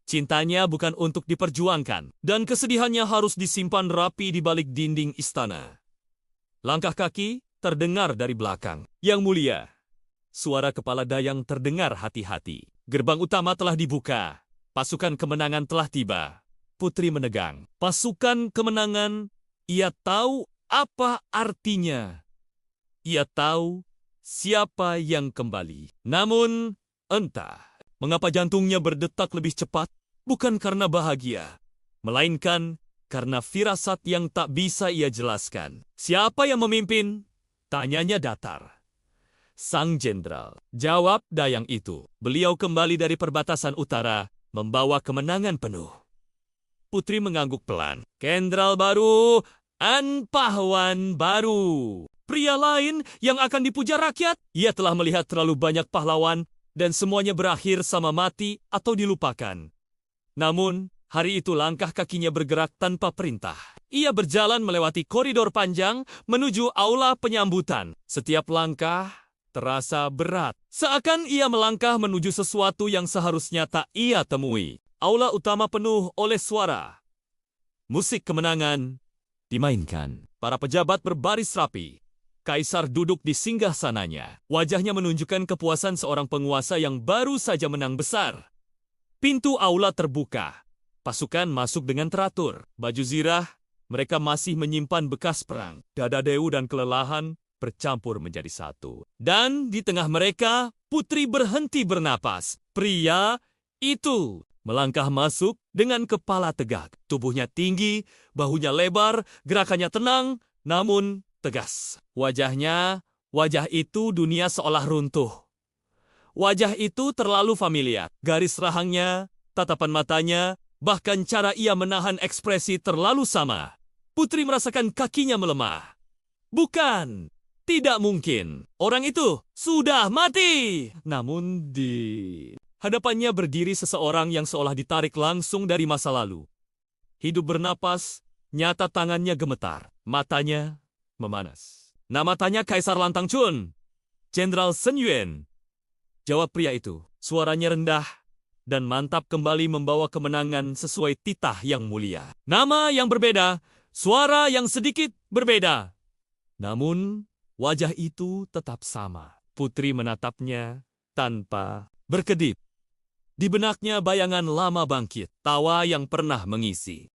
Cintanya bukan untuk diperjuangkan. Dan kesedihannya harus disimpan rapi di balik dinding istana. Langkah kaki terdengar dari belakang. Yang mulia, suara kepala dayang terdengar hati-hati. Gerbang utama telah dibuka. Pasukan kemenangan telah tiba. Putri menegang. Pasukan kemenangan, ia tahu apa artinya. Ia tahu siapa yang kembali. Namun, entah mengapa jantungnya berdetak lebih cepat, bukan karena bahagia, melainkan karena firasat yang tak bisa ia jelaskan. Siapa yang memimpin? Tanyanya datar. Sang Jenderal. Jawab dayang itu. Beliau kembali dari perbatasan utara, membawa kemenangan penuh. Putri mengangguk pelan. Jenderal baru, An pahlawan baru. Pria lain yang akan dipuja rakyat. Ia telah melihat terlalu banyak pahlawan dan semuanya berakhir sama mati atau dilupakan. Namun, hari itu langkah kakinya bergerak tanpa perintah. Ia berjalan melewati koridor panjang menuju aula penyambutan. Setiap langkah terasa berat. Seakan ia melangkah menuju sesuatu yang seharusnya tak ia temui. Aula utama penuh oleh suara. Musik kemenangan dimainkan. Para pejabat berbaris rapi. Kaisar duduk di singgasananya. Wajahnya menunjukkan kepuasan seorang penguasa yang baru saja menang besar. Pintu aula terbuka. Pasukan masuk dengan teratur. Baju zirah, mereka masih menyimpan bekas perang. Dada dewu dan kelelahan bercampur menjadi satu. Dan di tengah mereka, putri berhenti bernapas. Pria itu melangkah masuk dengan kepala tegak. Tubuhnya tinggi, bahunya lebar, gerakannya tenang, namun tegas. Wajah itu dunia seolah runtuh. Wajah itu terlalu familiar. Garis rahangnya, tatapan matanya, bahkan cara ia menahan ekspresi terlalu sama. Putri merasakan kakinya melemah. Bukan, tidak mungkin. Orang itu sudah mati. Namun di hadapannya berdiri seseorang yang seolah ditarik langsung dari masa lalu. Hidup bernapas, nyata tangannya gemetar. Matanya memanas. Nama tanya Kaisar Lantang Chun. Jenderal Sun Yuan. Jawab pria itu. Suaranya rendah dan mantap kembali membawa kemenangan sesuai titah yang mulia. Nama yang berbeda, suara yang sedikit berbeda. Namun, wajah itu tetap sama. Putri menatapnya tanpa berkedip. Di benaknya bayangan lama bangkit, tawa yang pernah mengisi.